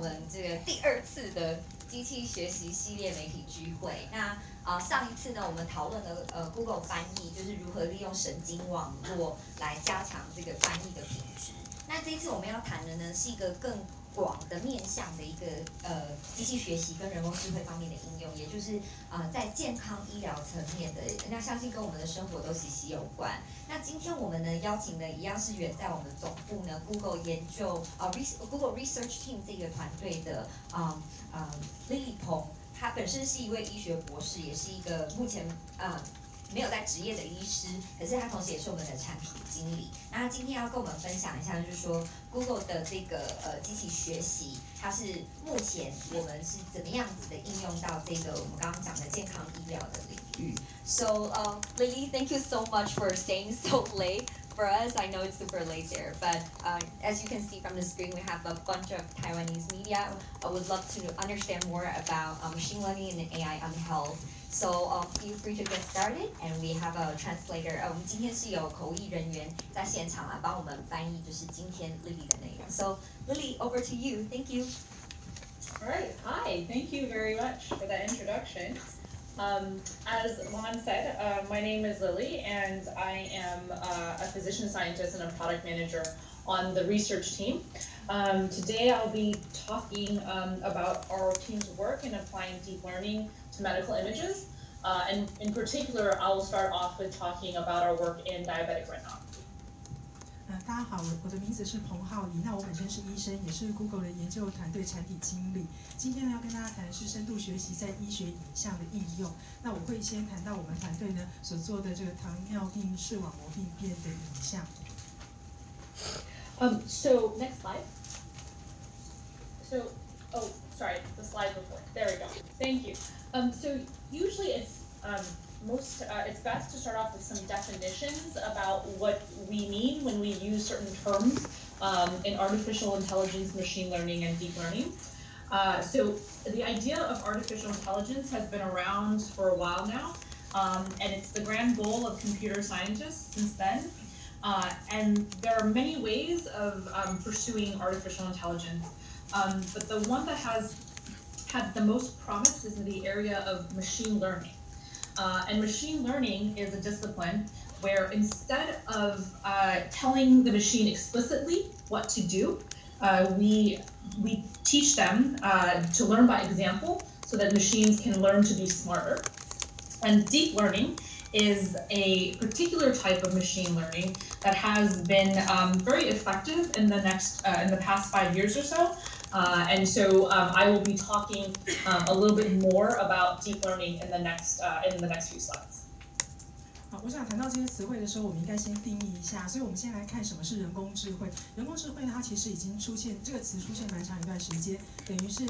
们这个第2次的机器学习系列媒体聚会。那上一次呢，我们讨论了Google 翻译，就是如何利用神经网络来加强这个翻译的品质。那这一次我们要谈的呢，是一个更广的面向的一个机器学习跟人工智慧方面的应用，也就是在健康医疗层面的，那相信跟我们的生活都息息有关。那今天我们呢邀请的一样是远在我们总部呢 Google 研究Google Research Team 这个团队的Lily 彭，她本身是一位医学博士，也是一个目前没有在职业的医师，可是他同时也是我们的产品经理。那他今天要跟我们分享一下，就是说 Google 的这个机器学习，它是目前我们是怎么样子的应用到这个我们刚刚讲的健康医疗的领域。So Lily, thank you so much for staying so late for us. I know it's super late there, but as you can see from the screen, we have a bunch of Taiwanese media. I would love to understand more about machine learning and AI on health. So feel free to get started, and we have a translator. 我们今天是有口译人员在现场来帮我们翻译，就是今天 Lily 的内容。So Lily, over to you. Thank you. All right. Hi. Thank you very much for that introduction. As Lon said, my name is Lily, and I am a physician scientist and a product manager on the research team. Today I'll be talking about our team's work in applying deep learning to medical images. And in particular, I will start off with talking about our work in diabetic retinopathy. 大家好，我的名字是彭浩仪，那我本身是医生，也是 Google 的研究团队产品经理。今天呢，要跟大家谈的是深度学习在医学影像的应用。那我会先谈到我们团队呢所做的这个糖尿病视网膜病变的影像。So next slide. So, oh, sorry, the slide before. There we go. Thank you. So usually it's it's best to start off with some definitions about what we mean when we use certain terms in artificial intelligence, machine learning, and deep learning. So the idea of artificial intelligence has been around for a while now, and it's the grand goal of computer scientists since then. And there are many ways of pursuing artificial intelligence, but the one that has had the most promise is in the area of machine learning. And machine learning is a discipline where instead of telling the machine explicitly what to do, we teach them to learn by example so that machines can learn to be smarter. And deep learning is a particular type of machine learning that has been very effective in the past 5 years or so. And so I will be talking a little bit more about deep learning in the next few slides. 好，我想谈到这些词汇的时候，我们应该先定义一下。所以我们先来看什么是人工智慧。人工智慧呢，它其实已经出现这个词出现蛮长一段时间，等于是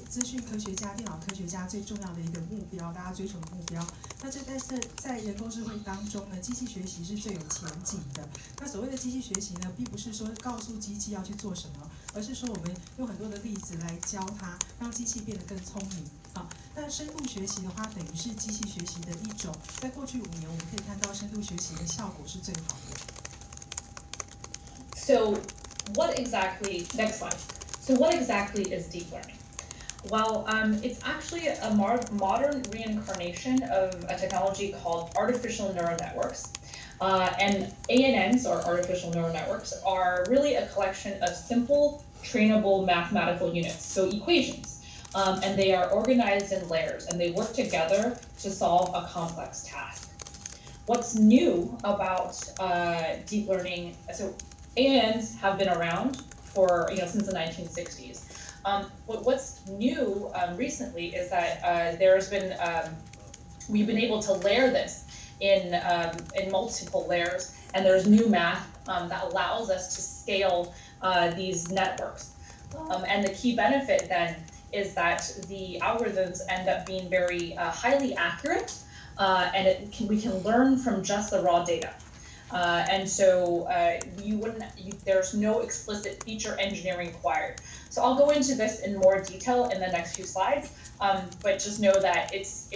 资讯科学家、电脑科学家最重要的一个目标，大家追求的目标。那在人工智慧当中呢，机器学习是最有前景的。那所谓的机器学习呢，并不是说告诉机器要去做什么，而是说我们用很多的例子来教它，让机器变得更聪明。好，那深度学习的话，等于是机器学习的一种。在过去5年，我们可以看到深度学习的效果是最好的。So what exactly? Next slide. So what exactly is deep learning? Well, it's actually a modern reincarnation of a technology called artificial neural networks. And ANNs, or artificial neural networks, are really a collection of simple, trainable mathematical units, so equations. And they are organized in layers, and they work together to solve a complex task. What's new about deep learning? So ANNs have been around for since the 1960s. What's new recently is that we've been able to layer this in multiple layers, and there's new math that allows us to scale these networks. And the key benefit then is that the algorithms end up being very highly accurate, and we can learn from just the raw data. And so there's no explicit feature engineering required. So I'll go into this in more detail in the next few slides, but just know that it's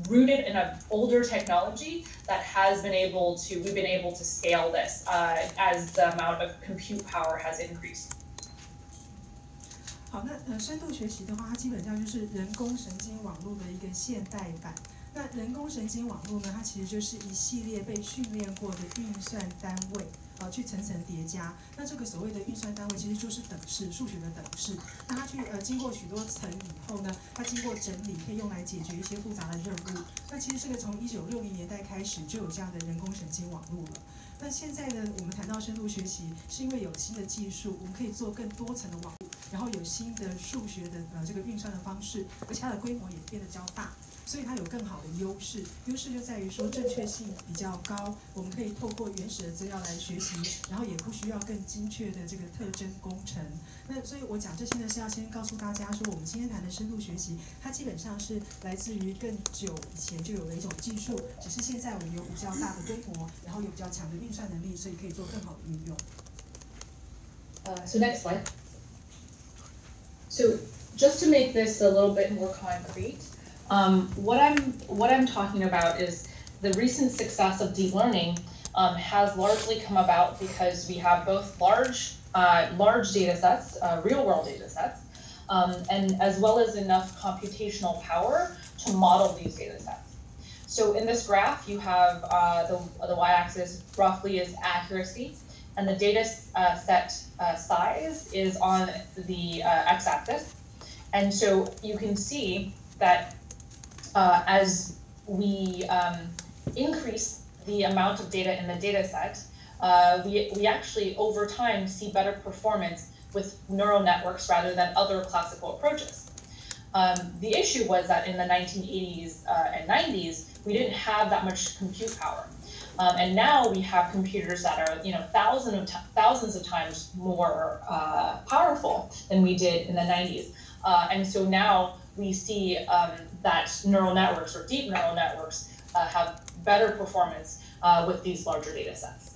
rooted in an older technology that we've been able to scale this as the amount of compute power has increased. 好，那深度学习的话，它基本上就是人工神经网络的一个现代版。那人工神经网络呢，它其实就是一系列被训练过的运算单位，去层层叠加。那这个所谓的运算单位其实就是等式，数学的等式。那它去经过许多层以后呢，它经过整理，可以用来解决一些复杂的任务。那其实这个从1960年代开始就有这样的人工神经网络了。那现在呢，我们谈到深度学习，是因为有新的技术，我们可以做更多层的网络，然后有新的数学的这个运算的方式，而且它的规模也变得较大。所以它有更好的优势，优势就在于说正确性比较高，我们可以透过原始的资料来学习，然后也不需要更精确的这个特征工程。那所以我讲这些呢，是要先告诉大家说，我们今天谈的深度学习，它基本上是来自于更久以前就有的一种技术，只是现在我们有比较大的规模，然后有比较强的运算能力，所以可以做更好的运用。So next slide. So just to make this a little bit more concrete. What I'm talking about is the recent success of deep learning has largely come about because we have both large data sets, real world data sets, and as well as enough computational power to model these data sets. So in this graph, you have the y-axis roughly is accuracy, and the data set size is on the x-axis. And so you can see that as we increase the amount of data in the data set, we actually over time see better performance with neural networks rather than other classical approaches. The issue was that in the 1980s and 90s, we didn't have that much compute power. And now we have computers that are, thousands of times more powerful than we did in the 90s. And so now we see that neural networks or deep neural networks have better performance with these larger data sets.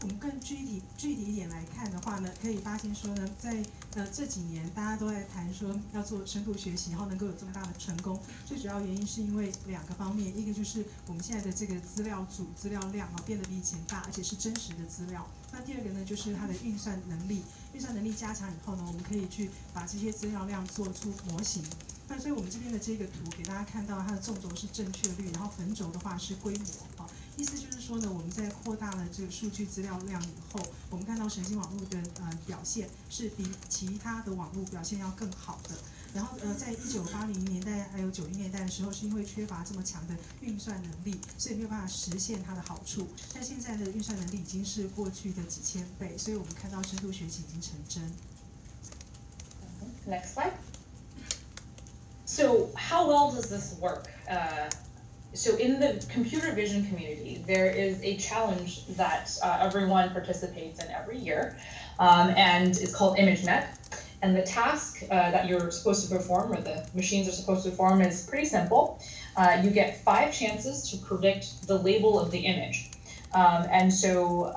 我们更具体一点来看的话呢，可以发现说呢，在这几年大家都在谈说要做深度学习，然后能够有这么大的成功，最主要原因是因为2个方面，一个就是我们现在的这个资料量变得比以前大，而且是真实的资料。那第2个呢，就是它的运算能力加强以后呢，我们可以去把这些资料量做出模型。那所以我们这边的这个图给大家看到，它的纵轴是正确率，然后横轴的话是规模意思就是说呢，我们在扩大了这个数据资料量以后，我们看到神经网络的表现是比其他的网络表现要更好的。然后在1980年代还有90年代的时候，是因为缺乏这么强的运算能力，所以没有办法实现它的好处。但现在的运算能力已经是过去的几千倍，所以我们看到深度学习已经成真。Next slide. So how well does this work? So in the computer vision community, there is a challenge that everyone participates in every year, and it's called ImageNet. And the task that you're supposed to perform, or the machines are supposed to perform, is pretty simple. You get 5 chances to predict the label of the image. And so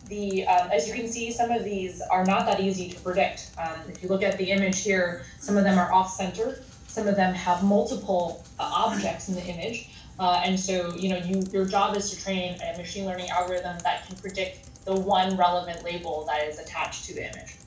as you can see, some of these are not that easy to predict. If you look at the image here, some of them are off-center. Some of them have multiple objects in the image. And so, your job is to train a machine learning algorithm that can predict the one relevant label that is attached to the image.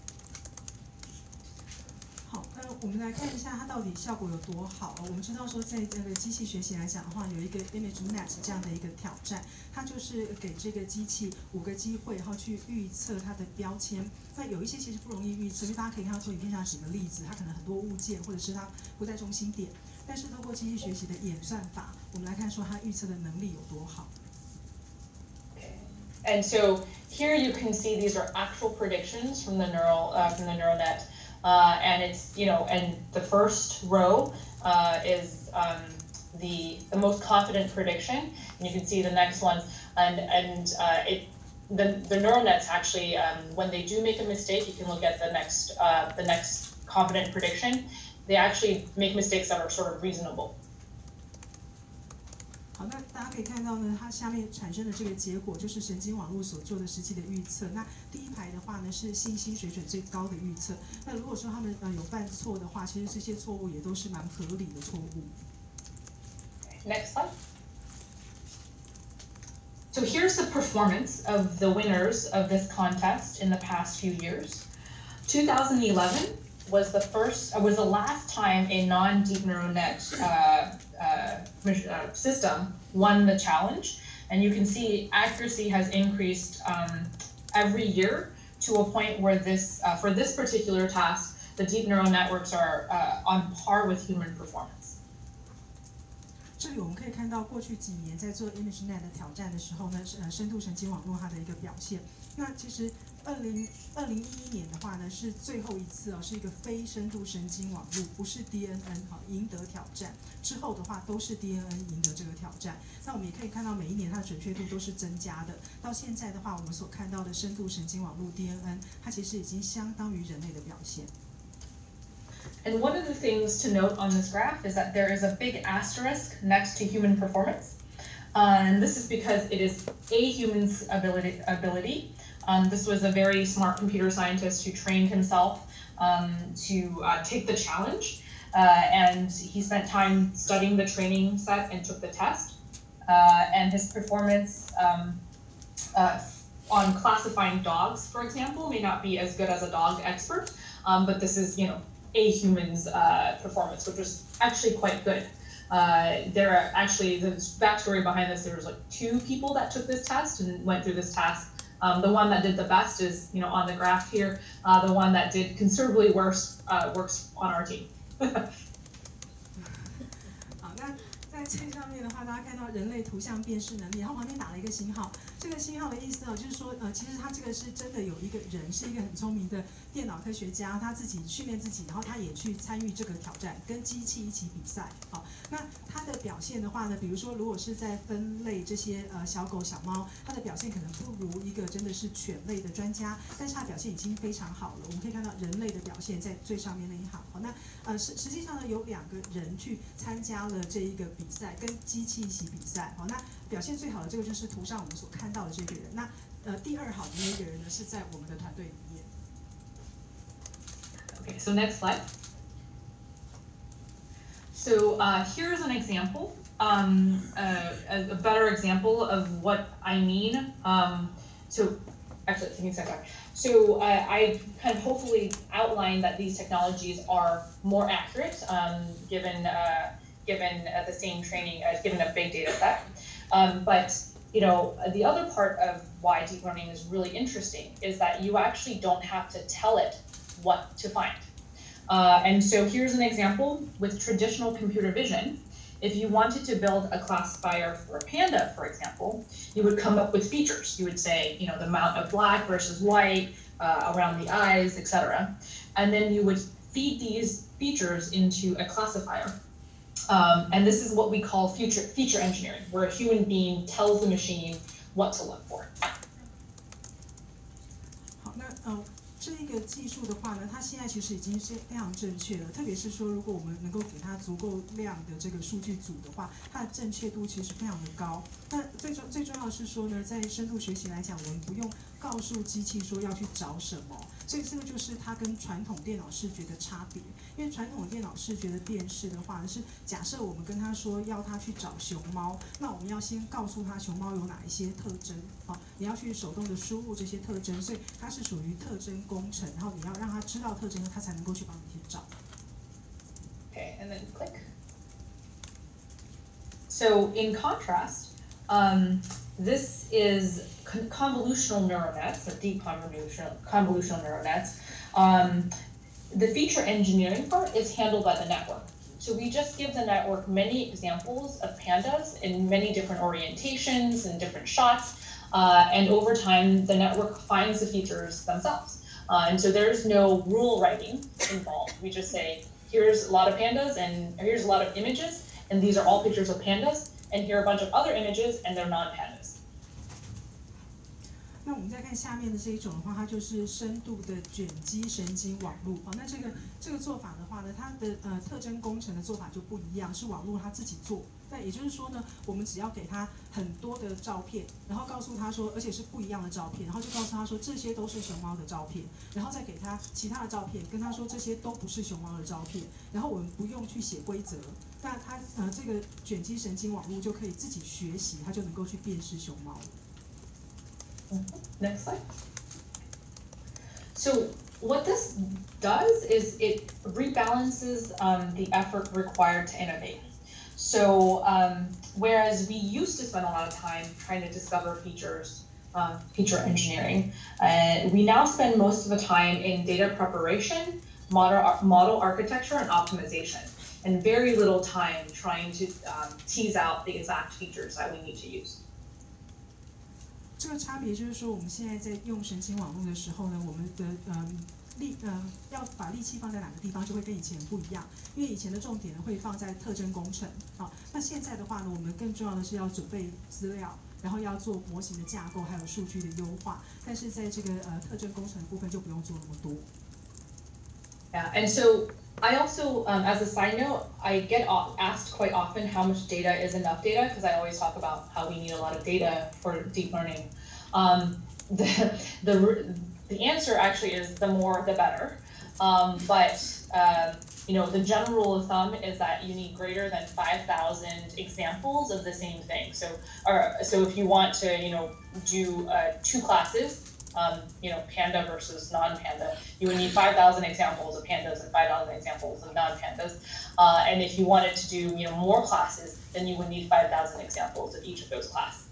好，我们来看一下它到底效果有多好。我们知道说，在这个机器学习来讲的话，有一个 ImageNet 这样的一个挑战，它就是给这个机器5个机会，然后去预测它的标签。那有一些其实不容易预测，因为大家可以看到投影片上几个例子，它可能很多物件，或者是它不在中心点。但是透过机器学习的演算法，我们来看说它预测的能力有多好。And so here you can see these are actual predictions from the neural net. And it's, and the first row is the most confident prediction, and you can see the next ones, the neural nets actually, when they do make a mistake, you can look at the next confident prediction. They actually make mistakes that are sort of reasonable. 好，那大家可以看到呢，它下面产生的这个结果就是神经网络所做的实际的预测。那第一排的话呢是信心水准最高的预测。那如果说他们有犯错的话，其实这些错误也都是蛮合理的错误。Next slide. So here's the performance of the winners of this contest in the past few years. 2011 was the last time a non-deep neural net system won the challenge, and you can see accuracy has increased every year to a point where for this particular task, the deep neural networks are on par with human performance. 这里我们可以看到，过去几年在做 ImageNet 的挑战的时候呢，深度神经网络它的一个表现。那其实2011年的话呢，是最后一次是一个非深度神经网络，不是 DNN 赢得挑战。之后的话都是 DNN 赢得这个挑战。那我们也可以看到，每一年它的准确度都是增加的。到现在的话，我们所看到的深度神经网络 DNN， 它其实已经相当于人类的表现。And one of the things to note on this graph is that there is a big asterisk next to human performance. And this is because it is a human's ability. This was a very smart computer scientist who trained himself to take the challenge. And he spent time studying the training set and took the test. And his performance on classifying dogs, for example, may not be as good as a dog expert. But this is, a human's performance, which was actually quite good. There are actually, the backstory behind this, there was 2 people that took this test and went through this task. The one that did the best is, on the graph here. The one that did considerably worse works on our team. 好，那在这上面的话，大家看到人类图像辨识能力，然后旁边打了一个星号。这个星号的意思就是说，其实它这个是真的有一个人是一个很聪明的电脑科学家，他自己训练自己，然后他也去参与这个挑战，跟机器一起比赛。好，那他的表现的话呢，比如说如果是在分类这些小狗小猫，他的表现可能不如一个真的是犬类的专家，但是他表现已经非常好了。我们可以看到人类的表现在最上面那一行。好，那实际上呢，有2个人去参加了这一个比赛，跟机器一起比赛。好，那表现最好的这个就是图上我们所看到的这个人。那第2好的那个人呢，是在我们的团队里面。Okay, so next slide. So here's an example, a better example of what I mean. So actually, give me a second. So I kind of hopefully outlined that these technologies are more accurate given the same training, given a big data set. But the other part of why deep learning is really interesting is that you actually don't have to tell it what to find. And so here's an example with traditional computer vision. If you wanted to build a classifier for a panda, for example, you would come up with features. You would say, the amount of black versus white, around the eyes, etc. And then you would feed these features into a classifier. And this is what we call feature engineering, where a human being tells the machine what to look for. 好，那这一个技术的话呢，它现在其实已经是非常正确了。特别是说，如果我们能够给它足够量的这个数据组的话，它的正确度其实非常的高。那最重要的是说呢，在深度学习来讲，我们不用告诉机器说要去找什么，所以这个就是它跟传统电脑视觉的差别。因为传统电脑视觉的辨识的话呢，是假设我们跟它说要它去找熊猫，那我们要先告诉它熊猫有哪一些特征，好，你要去手动的输入这些特征，所以它是属于特征工程，然后你要让它知道特征，它才能够去帮你去找。Okay, and then click. So in contrast, this is convolutional neural nets, or deep convolutional neural nets. The feature engineering part is handled by the network. So we just give the network many examples of pandas in many different orientations and different shots. And over time, the network finds the features themselves. And so there's no rule writing involved. We just say, here's a lot of pandas and here's a lot of images, and these are all pictures of pandas, and here are a bunch of other images, and they're non-pandas. 那我们再看下面的这一种的话，它就是深度的卷积神经网络。哦，那这个做法的话呢，它的特征工程的做法就不一样，是网络它自己做。那也就是说呢，我们只要给它很多的照片，然后告诉它说，而且是不一样的照片，然后就告诉它说这些都是熊猫的照片，然后再给它其他的照片，跟它说这些都不是熊猫的照片，然后我们不用去写规则，那它这个卷积神经网络就可以自己学习，它就能够去辨识熊猫了。Next slide. So what this does is it rebalances the effort required to innovate. So whereas we used to spend a lot of time trying to discover features, feature engineering, we now spend most of the time in data preparation, model architecture, and optimization, and very little time trying to tease out the exact features that we need to use. 这个差别就是说，我们现在在用神经网络的时候呢，我们的要把力气放在哪个地方，就会跟以前不一样。因为以前的重点呢会放在特征工程啊，那现在的话呢，我们更重要的是要准备资料，然后要做模型的架构，还有数据的优化。但是在这个特征工程的部分就不用做那么多。Yeah, and so I also, as a side note, I get asked quite often how much data is enough data, because I always talk about how we need a lot of data for deep learning. The answer actually is the more the better, but you know, the general rule of thumb is that you need greater than 5,000 examples of the same thing. So if you want to, you know, do 2 classes. You know, panda versus non-panda, you would need 5,000 examples of pandas and 5,000 examples of non-pandas. And if you wanted to do, you know, more classes, then you would need 5,000 examples of each of those classes.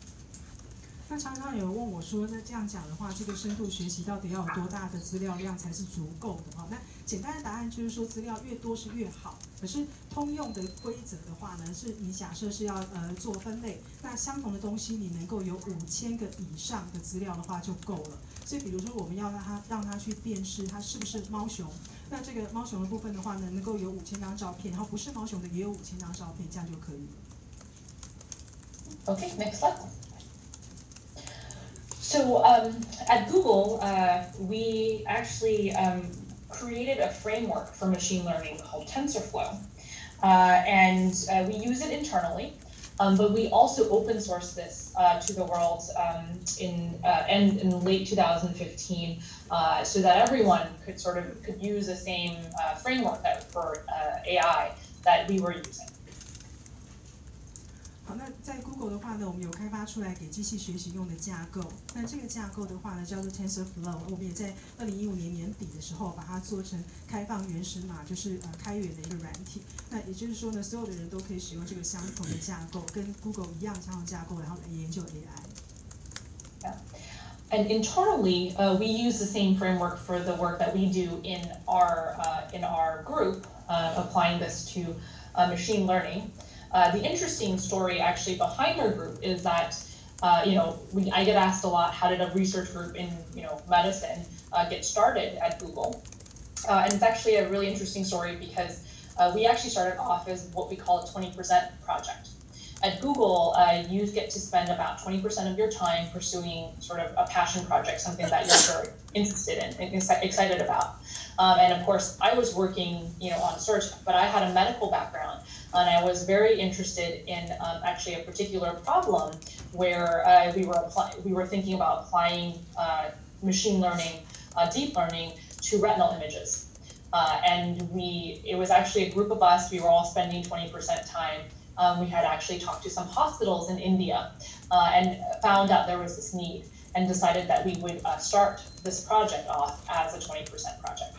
那常常有人问我说，那这样讲的话，这个深度学习到底要有多大的资料量才是足够的？那简单的答案就是说，资料越多是越好。可是通用的规则的话呢，是你假设是要做分类，那相同的东西你能够有5000个以上的资料的话就够了。所以比如说我们要让它去辨识它是不是猫熊，那这个猫熊的部分的话呢，能够有5000张照片，然后不是猫熊的也有5000张照片，这样就可以了。Okay, next slide. So at Google, we actually created a framework for machine learning called TensorFlow, and we use it internally. But we also open source this to the world in late 2015, so that everyone could use the same framework for AI that we were using. 好，那在 Google 的话呢，我们有开发出来给机器学习用的架构。那这个架构的话呢，叫做 TensorFlow。我们也在2015年年底的时候把它做成开放原始码，就是开源的一个软体。那也就是说呢，所有的人都可以使用这个相同的架构，跟 Google 一样相同架构，然后来研究 AI。Yeah. And internally, we use the same framework for the work that we do in our group, applying this to machine learning. The interesting story actually behind our group is that, you know, I get asked a lot, how did a research group in, you know, medicine get started at Google? And it's actually a really interesting story because we actually started off as what we call a 20% project. At Google, you get to spend about 20% of your time pursuing sort of a passion project, something that you're very interested in and excited about. And of course, I was working, you know, on search, but I had a medical background, and I was very interested in actually a particular problem where we were thinking about applying machine learning, deep learning to retinal images. And it was actually a group of us. We were all spending 20% time. We had actually talked to some hospitals in India and found out there was this need and decided that we would start this project off as a 20% project.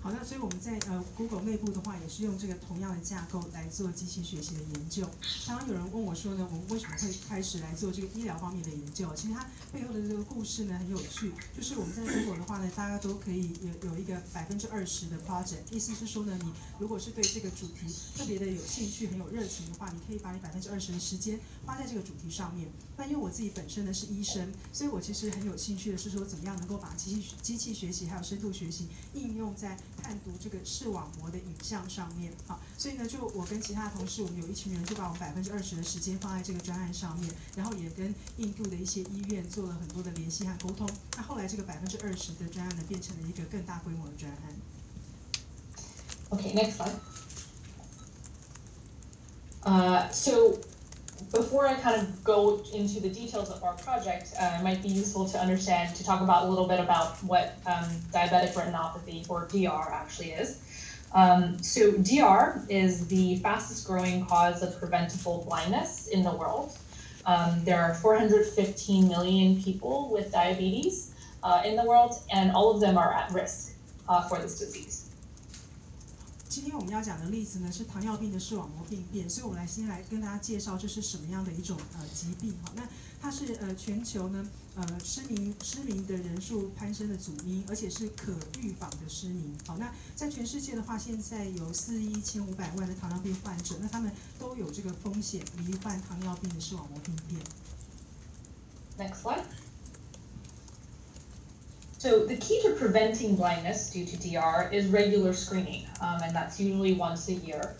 好，那所以我们在Google 内部的话，也是用这个同样的架构来做机器学习的研究。常常有人问我说呢，我们为什么会开始来做这个医疗方面的研究？其实它背后的这个故事呢很有趣，就是我们在 Google 的话呢，大家都可以有一个20%的 project， 意思是说呢，你如果是对这个主题特别的有兴趣、很有热情的话，你可以把你20%的时间花在这个主题上面。那因为我自己本身呢是医生，所以我其实很有兴趣的是说，怎么样能够把机器学习还有深度学习应用在探读这个视网膜的影像上面，好，所以呢，就我跟其他同事，我们有一群人就把我们20%的时间放在这个专案上面，然后也跟印度的一些医院做了很多的联系和沟通。那后来这个20%的专案呢，变成了一个更大规模的专案。Okay, next slide. So before I kind of go into the details of our project, it might be useful to talk about a little bit about what diabetic retinopathy, or DR, actually is. So DR is the fastest growing cause of preventable blindness in the world. There are 415 million people with diabetes, in the world, and all of them are at risk for this disease. 今天我们要讲的例子呢是糖尿病的视网膜病变，所以我们先来跟大家介绍这是什么样的一种疾病哈。那它是全球呢失明的人数攀升的主因，而且是可预防的失明。好，那在全世界的话，现在有4.15亿的糖尿病患者，那他们都有这个风险罹患糖尿病的视网膜病变。Next slide. So the key to preventing blindness due to DR is regular screening, and that's usually once a year.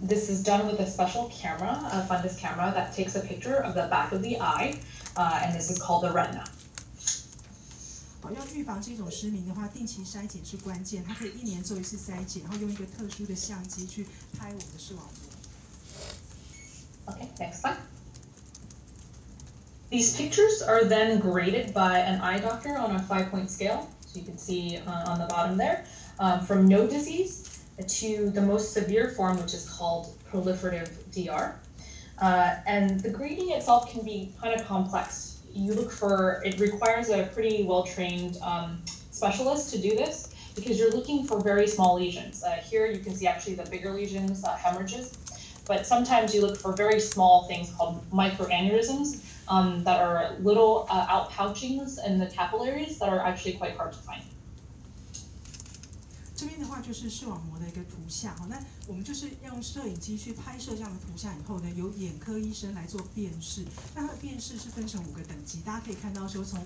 This is done with a special camera, a fundus camera, that takes a picture of the back of the eye, and this is called the retina. 好，要预防这种失明的话，定期筛检是关键。它可以1年做1次筛检，然后用一个特殊的相机去拍我们的视网膜。Okay, next slide. These pictures are then graded by an eye doctor on a 5-point scale. So you can see on the bottom there, from no disease to the most severe form, which is called proliferative DR. And the grading itself can be kind of complex. It requires a pretty well-trained specialist to do this because you're looking for very small lesions. Here you can see actually the bigger lesions, hemorrhages, but sometimes you look for very small things called microaneurysms that are little outpouchings in the capillaries that are actually quite hard to find. 这边的话就是视网膜的一个图像，好，那我们就是用摄影机去拍摄这样的图像以后呢，由眼科医生来做辨识。那它的辨识是分成5个等级，大家可以看到说从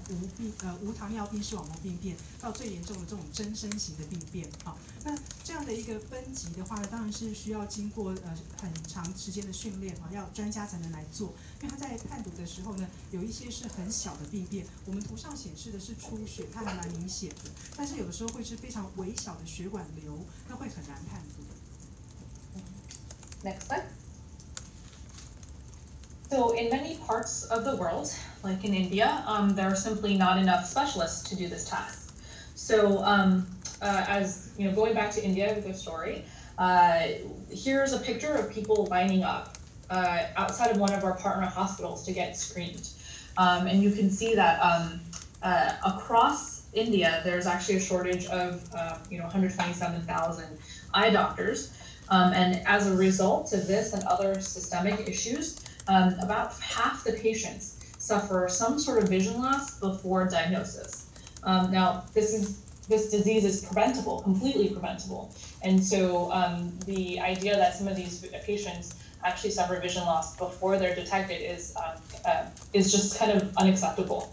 无糖尿病视网膜病变到最严重的这种增生型的病变，好，那这样的一个分级的话呢，当然是需要经过很长时间的训练啊，要专家才能来做，因为它在判读的时候呢，有一些是很小的病变，我们图上显示的是出血，它还蛮明显的，但是有的时候会是非常微小的血管瘤，那会很难判读。Next slide. So in many parts of the world, like in India, there are simply not enough specialists to do this task. So as you know, going back to India with the story, here's a picture of people lining up outside of one of our partner hospitals to get screened. And you can see that across India, there's actually a shortage of 127,000 eye doctors. And as a result of this and other systemic issues, about half the patients suffer some sort of vision loss before diagnosis. Now, this disease is preventable, completely preventable. And so the idea that some of these patients actually suffer vision loss before they're detected is just kind of unacceptable.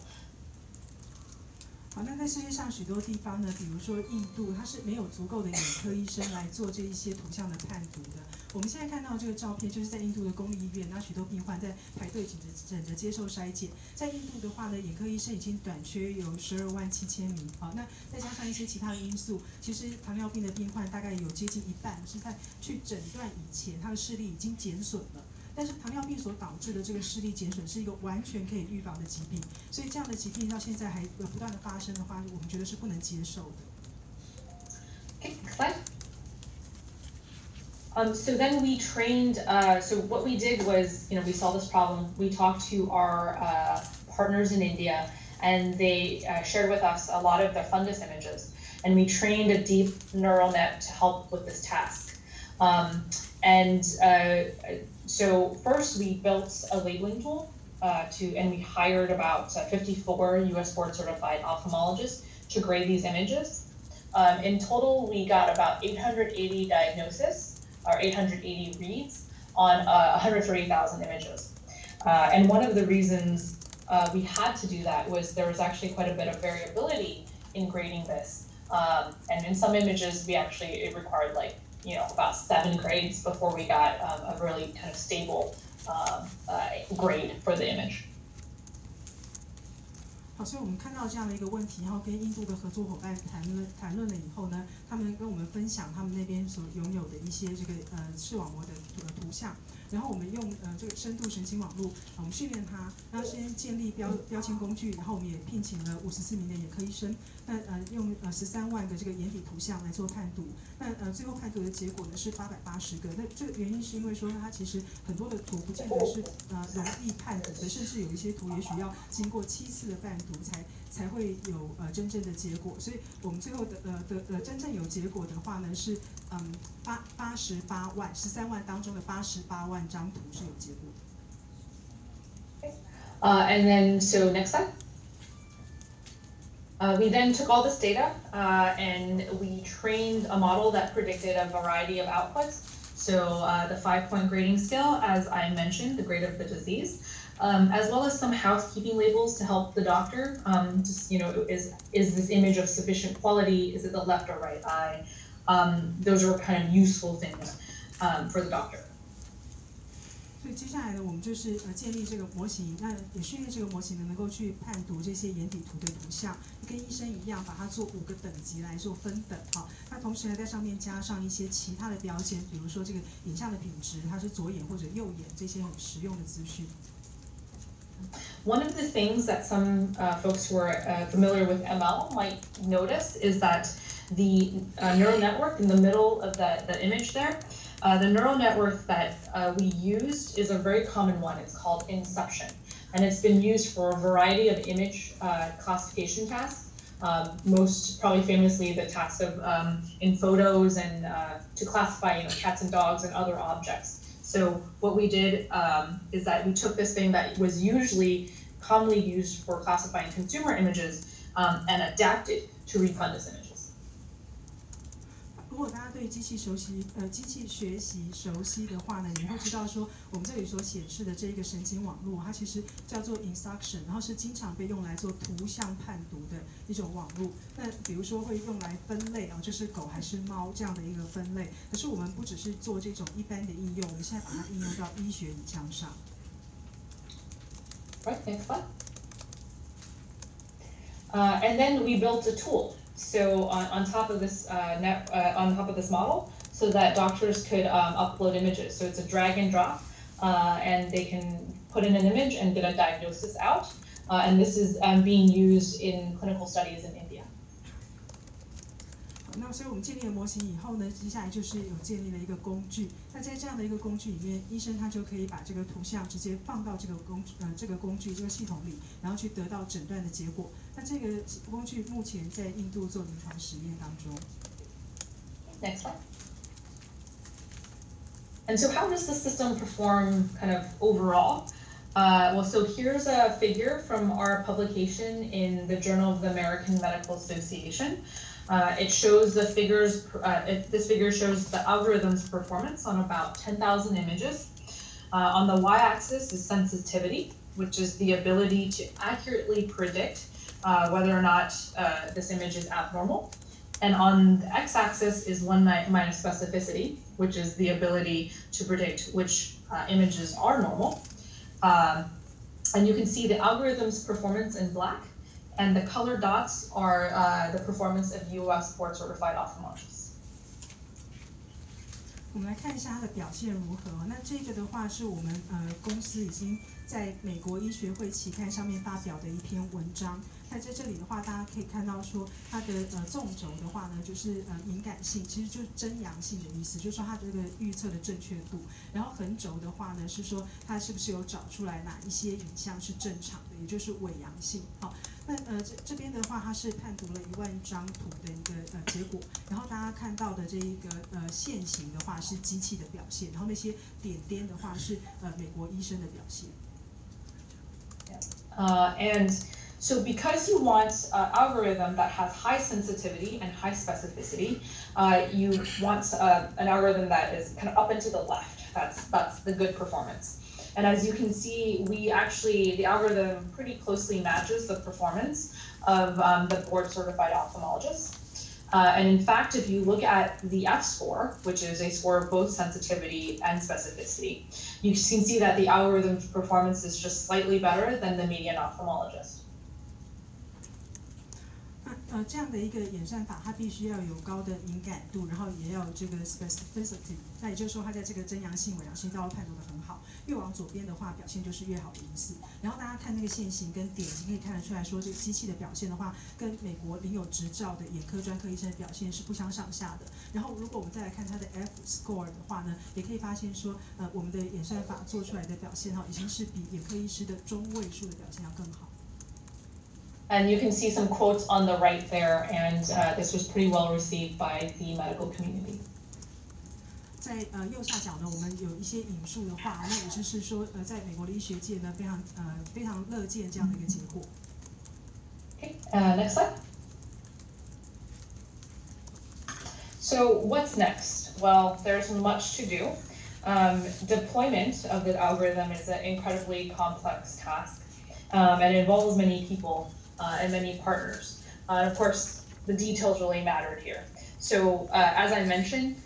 好，那在世界上许多地方呢，比如说印度，它是没有足够的眼科医生来做这一些图像的判读的。我们现在看到这个照片，就是在印度的公立医院，那许多病患在排队等着接受筛检。在印度的话呢，眼科医生已经短缺有12.7万名。好，那再加上一些其他的因素，其实糖尿病的病患大概有接近1半是在去诊断以前，他的视力已经减损了。但是糖尿病所导致的这个视力减损是一个完全可以预防的疾病，所以这样的疾病到现在还不断的发生的话，我们觉得是不能接受的。Okay, next slide. So then we trained. So what we did was, we saw this problem. We talked to our partners in India, and they shared with us a lot of their fundus images, and we trained a deep neural net to help with this task. So first we built a labeling tool and we hired about 54 US board certified ophthalmologists to grade these images. In total, we got about 880 diagnoses or 880 reads on 130,000 images. And one of the reasons we had to do that was there was actually quite a bit of variability in grading this. And in some images, it required about 7 grades before we got a really kind of stable grade for the image. 好，所以我们看到这样的一个问题，然后跟印度的合作伙伴谈论了以后呢，他们跟我们分享他们那边所拥有的一些这个视网膜的图像，然后我们用这个深度神经网络，我们训练它，然后先建立标签工具，然后我们也聘请了54名的眼科医生，那用13万个这个眼底图像来做判读，那最后判读的结果呢是880个，那这个原因是因为说它其实很多的图不见得是容易判读的，甚至有一些图也许要经过7次的判读才才会有真正的结果。所以我们最后真正有结果的话呢是88万13万当中的88万张图是有结果的。And then, so next slide. We then took all this data and we trained a model that predicted a variety of outputs. So the 5-point grading scale, as I mentioned, the grade of the disease, as well as some housekeeping labels to help the doctor. Just, is this image of sufficient quality? Is it the left or right eye? Those are kind of useful things for the doctor. 所以接下来呢，我们就是建立这个模型，那也训练这个模型呢，能够去判读这些眼底图的图像，跟医生一样，把它做5个等级来做分等。好，那同时呢，在上面加上一些其他的标签，比如说这个影像的品质，它是左眼或者右眼，这些很实用的资讯。One of the things that some folks who are familiar with ML might notice is that the neural network in the middle of the image there. The neural network that we used is a very common one. It's called Inception, and it's been used for a variety of image classification tasks. Most probably famously the task of in photos and to classify cats and dogs and other objects. So what we did is that we took this thing that was usually commonly used for classifying consumer images and adapted to read fundus images. 如果大家对机器学习熟悉的话呢，你们会知道说，我们这里所显示的这一个神经网络，它其实叫做 instruction， 然后是经常被用来做图像判读的一种网络。那比如说会用来分类啊，就是狗还是猫这样的一个分类。可是我们不只是做这种一般的应用，我们现在把它应用到医学影像上。Right, next slide. And then we built a tool. So on top of this on top of this model, so that doctors could upload images. So it's a drag and drop, and they can put in an image and get a diagnosis out. And this is being used in clinical studies in India. 那所以我们建立了模型以后呢，接下来就是有建立了一个工具。那在这样的一个工具里面，医生他就可以把这个图像直接放到这个工具这个系统里，然后去得到诊断的结果。那这个工具目前在印度做临床实验当中。Next slide. And so how does the system perform kind of overall? Well, so here's a figure from our publication in the Journal of the American Medical Association. It shows the figures, this figure shows the algorithm's performance on about 10,000 images. On the y-axis is sensitivity, which is the ability to accurately predict whether or not this image is abnormal. And on the x-axis is 1 minus specificity, which is the ability to predict which images are normal. And you can see the algorithm's performance in black. And the color dots are the performance of US board-certified ophthalmologists. 我们来看一下它的表现如何。那这个的话是我们公司已经在美国医学会期刊上面发表的一篇文章。那在这里的话，大家可以看到说它的纵轴的话呢，就是敏感性，其实就是真阳性的意思，就是说它这个预测的正确度。然后横轴的话呢，是说它是不是有找出来哪一些影像是正常的，也就是伪阳性。好，那这边的话，它是判读了1万张图的一个结果。然后大家看到的这一个线型的话是机器的表现，然后那些点点的话是美国医生的表现。And so because you want an algorithm that has high sensitivity and high specificity, you want an algorithm that is kind of up and to the left. That's the good performance. And as you can see, the algorithm pretty closely matches the performance of the board-certified ophthalmologist. And in fact, if you look at the F-score, which is a score of both sensitivity and specificity, you can see that the algorithm's performance is just slightly better than the median ophthalmologist. 这样的一个演算法，它必须要有高的敏感度，然后也要有这个 specificity。那也就是说，它在这个真阳性、伪阳性都要判读得很好。越往左边的话，表现就是越好的意思。然后大家看那个线型跟点，你可以看得出来说，这个机器的表现的话，跟美国领有执照的眼科专科医生的表现是不相上下的。然后，如果我们再来看它的 F-score 的话呢，也可以发现说，我们的演算法做出来的表现哈，已经是比眼科医师的中位数的表现要更好。And you can see some quotes on the right there, and this was pretty well received by the medical community. 在右下角呢，我们有一些引述的话，那也就是说，在美国的医学界呢，非常乐见这样的一个结果。Okay, next slide. So what's next? Well, there's much to do. Deployment of the algorithm is an incredibly complex task, and it involves many people and many partners. And of course, the details really mattered here. So as I mentioned,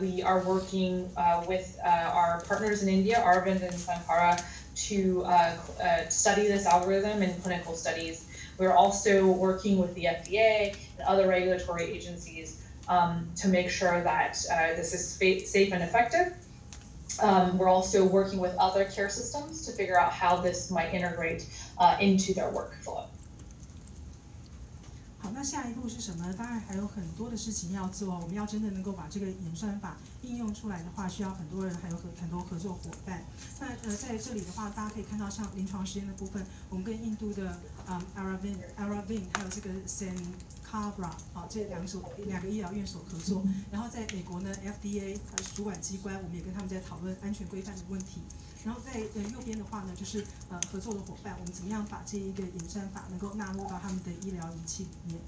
we are working with our partners in India, Arvind and Sankara, to study this algorithm in clinical studies. We're also working with the FDA and other regulatory agencies to make sure that this is safe and effective. We're also working with other care systems to figure out how this might integrate into their workflow. 好，那下一步是什么？当然还有很多的事情要做。我们要真的能够把这个演算法应用出来的话，需要很多人，还有很多合作伙伴。那在这里的话，大家可以看到，像临床实验的部分，我们跟印度的Aravind 还有这个 Sankara 这两个医疗院所合作。然后在美国呢 FDA 主管机关，我们也跟他们在讨论安全规范的问题。然后在右边的话呢，就是合作的伙伴，我们怎么样把这一个演算法能够纳入到他们的医疗仪器里面。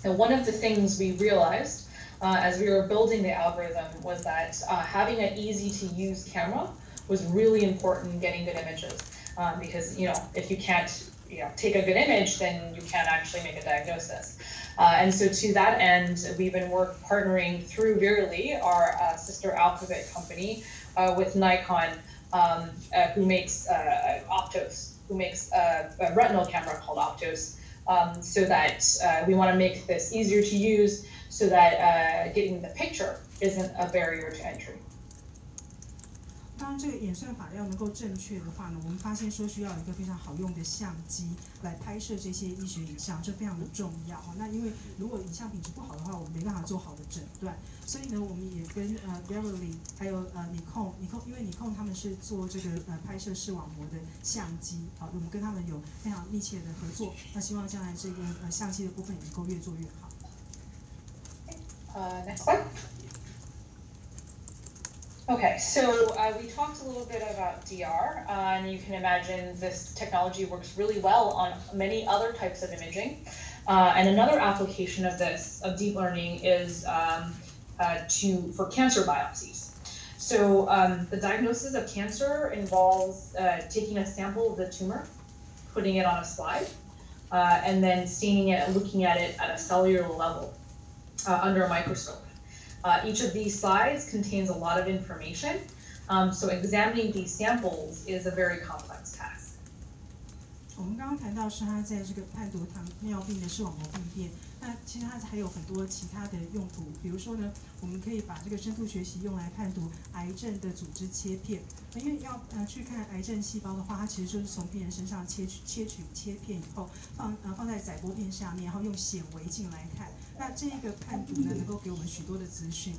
And one of the things we realized as we were building the algorithm was that having an easy-to-use camera was really important in getting good images, because if you can't take a good image, then you can't actually make a diagnosis. And so to that end, we've been partnering through Verily, our sister alphabet company, with Nikon, who makes Optos, who makes a retinal camera called Optos, so that we want to make this easier to use so that getting the picture isn't a barrier to entry. 当这个演算法要能够正确的话呢，我们发现说需要有一个非常好用的相机来拍摄这些医学影像，这非常的重要。那因为如果影像品质不好的话，我们没办法做好的诊断。所以呢，我们也跟Verily 还有Nikon，因为 Nikon 他们是做这个拍摄视网膜的相机，我们跟他们有非常密切的合作。那希望将来这个相机的部分也能够越做越好。Next slide. Okay, so we talked a little bit about DR, and you can imagine this technology works really well on many other types of imaging. And another application of deep learning is for cancer biopsies. So the diagnosis of cancer involves taking a sample of the tumor, putting it on a slide, and then staining it and looking at it at a cellular level under a microscope. Each of these slides contains a lot of information, so examining these samples is a very complex task. 我们刚刚谈到是它在这个判读糖尿病的视网膜病变，那其实它还有很多其他的用途，比如说呢，我们可以把这个深度学习用来判读癌症的组织切片，因为要去看癌症细胞的话，它其实就是从病人身上切片以后，放在载波片下面，然后用显微镜来看，那这个判读呢，能够给我们许多的资讯。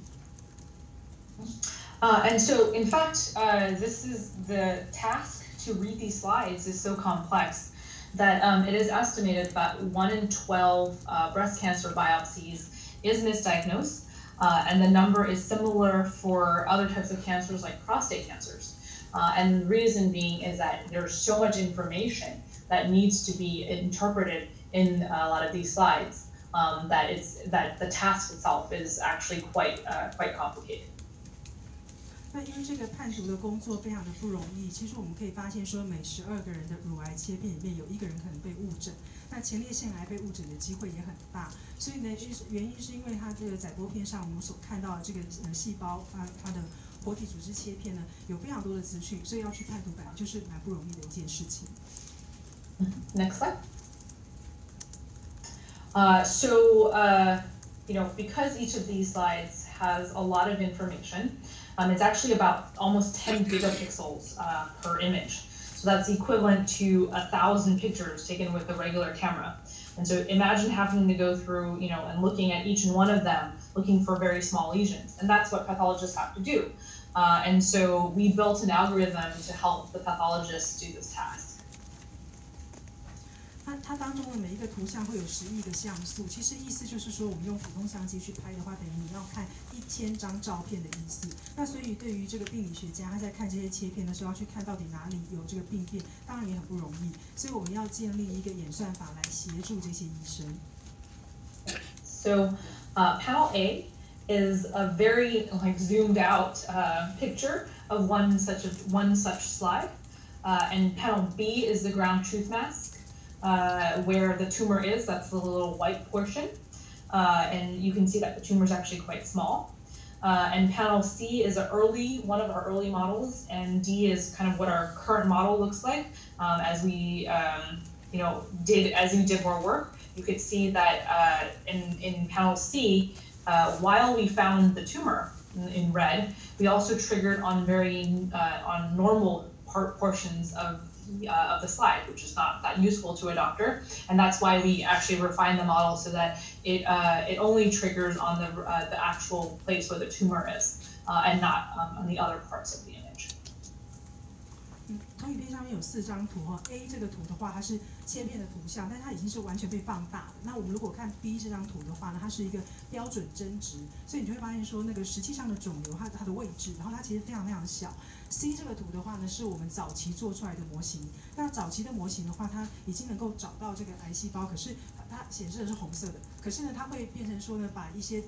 And so, in fact, this is the task to read these slides is so complex that it is estimated that 1 in 12 breast cancer biopsies is misdiagnosed, and the number is similar for other types of cancers like prostate cancers. And the reason being is that there's so much information that needs to be interpreted in a lot of these slides that the task itself is actually quite complicated. 那因为这个判读的工作非常的不容易，其实我们可以发现说，每12个人的乳癌切片里面有1个人可能被误诊，那前列腺癌被误诊的机会也很大。所以呢，原因是因为它这个载波片上我们所看到的这个细胞它的活体组织切片呢，有非常多的资讯，所以要去判读本来就是蛮不容易的一件事情。Next slide. Because each of these slides has a lot of information. It's actually about almost 10 gigapixels per image. So that's equivalent to 1,000 pictures taken with a regular camera. And so imagine having to go through, and looking at each and one of them, looking for very small lesions. And that's what pathologists have to do. And so we built an algorithm to help the pathologists do this task. 它当中的每一个图像会有10亿个像素，其实意思就是说，我们用普通相机去拍的话，等于你要看1000张照片的意思。那所以对于这个病理学家，他在看这些切片的时候，要去看到底哪里有这个病变，当然也很不容易。所以我们要建立一个演算法来协助这些医生。So, panel A is a very zoomed out picture of one such slide, and panel B is the ground truth mask. Where the tumor is, that's the little white portion, and you can see that the tumor is actually quite small. And panel C is one of our early models, and D is kind of what our current model looks like. As we did more work, you could see that in panel C, while we found the tumor in red, we also triggered on on normal portions of the slide, which is not that useful to a doctor, and that's why we actually refine the model so that it only triggers on the actual place where the tumor is, and not on the other parts of the image. 投影片上面有4张图哈 ，A 这个图的话，它是切片的图像，但是它已经是完全被放大的。那我们如果看 B 这张图的话呢，它是一个标准帧值，所以你就会发现说，那个实际上的肿瘤它的位置，然后它其实非常非常小。C 这个图的话呢，是我们早期做出来的模型。那早期的模型的话，它已经能够找到这个癌细胞，可是它显示的是红色的。可是呢，它会变成说呢，把一些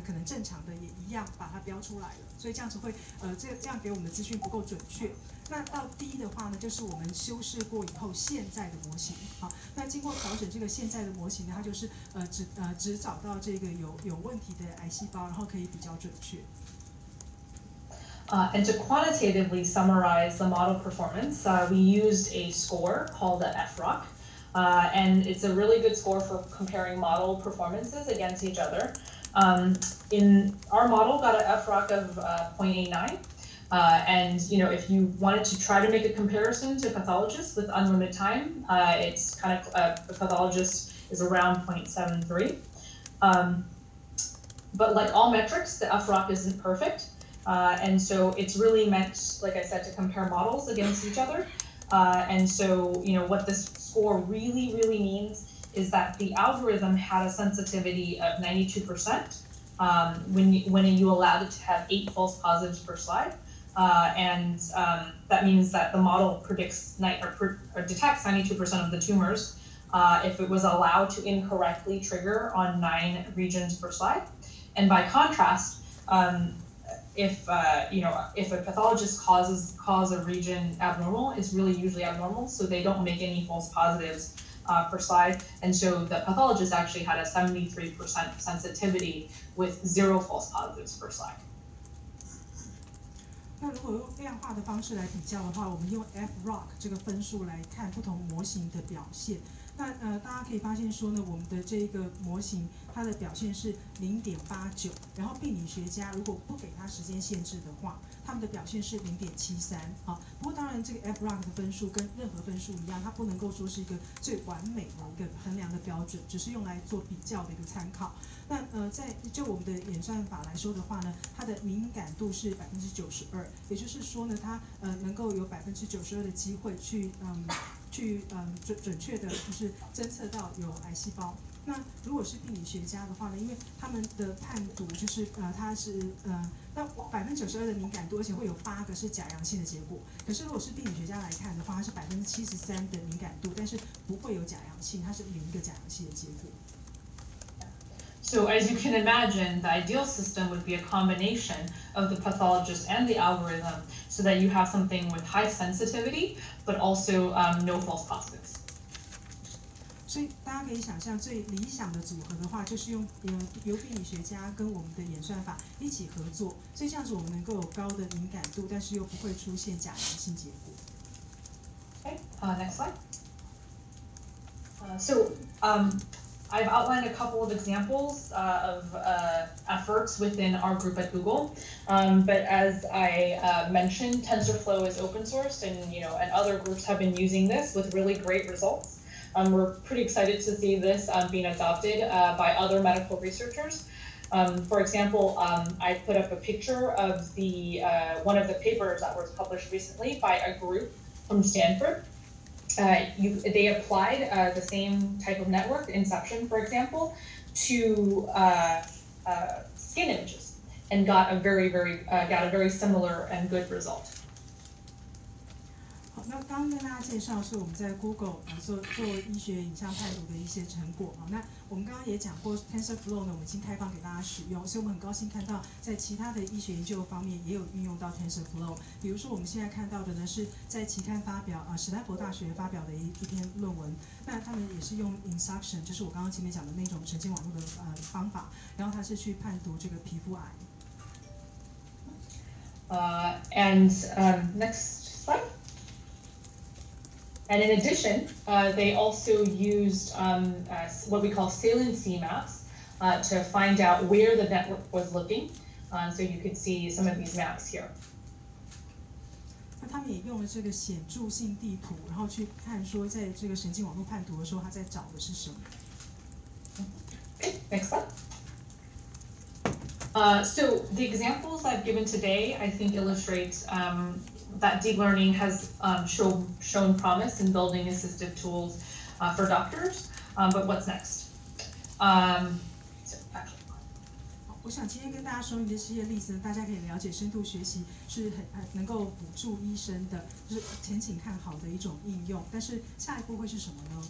可能正常的也一样把它标出来了。所以这样子会这样给我们的资讯不够准确。那到 D 的话呢，就是我们修饰过以后现在的模型。好，那经过调整这个现在的模型呢，它就是只找到这个有问题的癌细胞，然后可以比较准确。And to quantitatively summarize the model performance, we used a score called the FROC, and it's a really good score for comparing model performances against each other. In our model, got an FROC of 0.89. And if you wanted to try to make a comparison to pathologists with unlimited time, it's kind of the pathologist is around 0.73. But like all metrics, the FROC isn't perfect, and so it's really meant, like I said, to compare models against each other. And so what this score really means is that the algorithm had a sensitivity of 92% when you allowed it to have 8 false positives per slide. And that means that the model predicts or detects 92% of the tumors if it was allowed to incorrectly trigger on 9 regions per slide. And by contrast, if a pathologist calls a region abnormal, it's really usually abnormal, so they don't make any false positives per slide. And so the pathologist actually had a 73% sensitivity with 0 false positives per slide. 那如果用量化的方式来比较的话，我们用 FROC 这个分数来看不同模型的表现。那大家可以发现说呢，我们的这个模型它的表现是0.89，然后病理学家如果不给它时间限制的话，他们的表现是0.73。好，不过当然这个 FROC 的分数跟任何分数一样，它不能够说是一个最完美的一个衡量的标准，只是用来做比较的一个参考。那就我们的演算法来说的话呢，它的敏感度是92%，也就是说呢，它能够有92%的机会去准确的就是侦测到有癌细胞。那如果是病理学家的话呢，因为他们的判读就是它是那92%的敏感度，而且会有8个是假阳性的结果。可是如果是病理学家来看的话，它是73%的敏感度，但是不会有假阳性，它是0个假阳性的结果。So as you can imagine, the ideal system would be a combination of the pathologist and the algorithm so that you have something with high sensitivity, but also no false positives. 所以大家可以想象，最理想的组合的话，就是由病理学家跟我们的演算法一起合作，所以这样子我们能够有高的敏感度，但是又不会出现假阳性结果。Okay, next slide. I've outlined a couple of examples of efforts within our group at Google, but as I mentioned, TensorFlow is open source, and other groups have been using this with really great results. We're pretty excited to see this being adopted by other medical researchers. For example, I put up a picture of one of the papers that was published recently by a group from Stanford. they applied the same type of network, Inception, for example, to skin images, and got a very similar and good result. 好，那刚刚跟大家介绍是我们在 Google 做医学影像判读的一些成果啊。那我们刚刚也讲过 TensorFlow 呢，我们已经开放给大家使用，所以我们很高兴看到在其他的医学研究方面也有运用到 TensorFlow。比如说我们现在看到的呢是在期刊发表史丹佛大学发表的一篇论文，那他们也是用 Inception， 就是我刚刚前面讲的那种神经网络的方法，然后它是去判读这个皮肤癌。Next slide. And in addition, they also used what we call saliency maps to find out where the network was looking. So you could see some of these maps here. 那他们也用了这个显著性地图，然后去看说，在这个神经网络判读的时候，他在找的是什么。Okay, next slide. So the examples I've given today, I think, illustrate that deep learning has shown promise in building assistive tools for doctors. But what's next? 我想今天跟大家说明的这些例子呢，大家可以了解深度学习是很能够辅助医生的，就是前景看好的一种应用。但是下一步会是什么呢？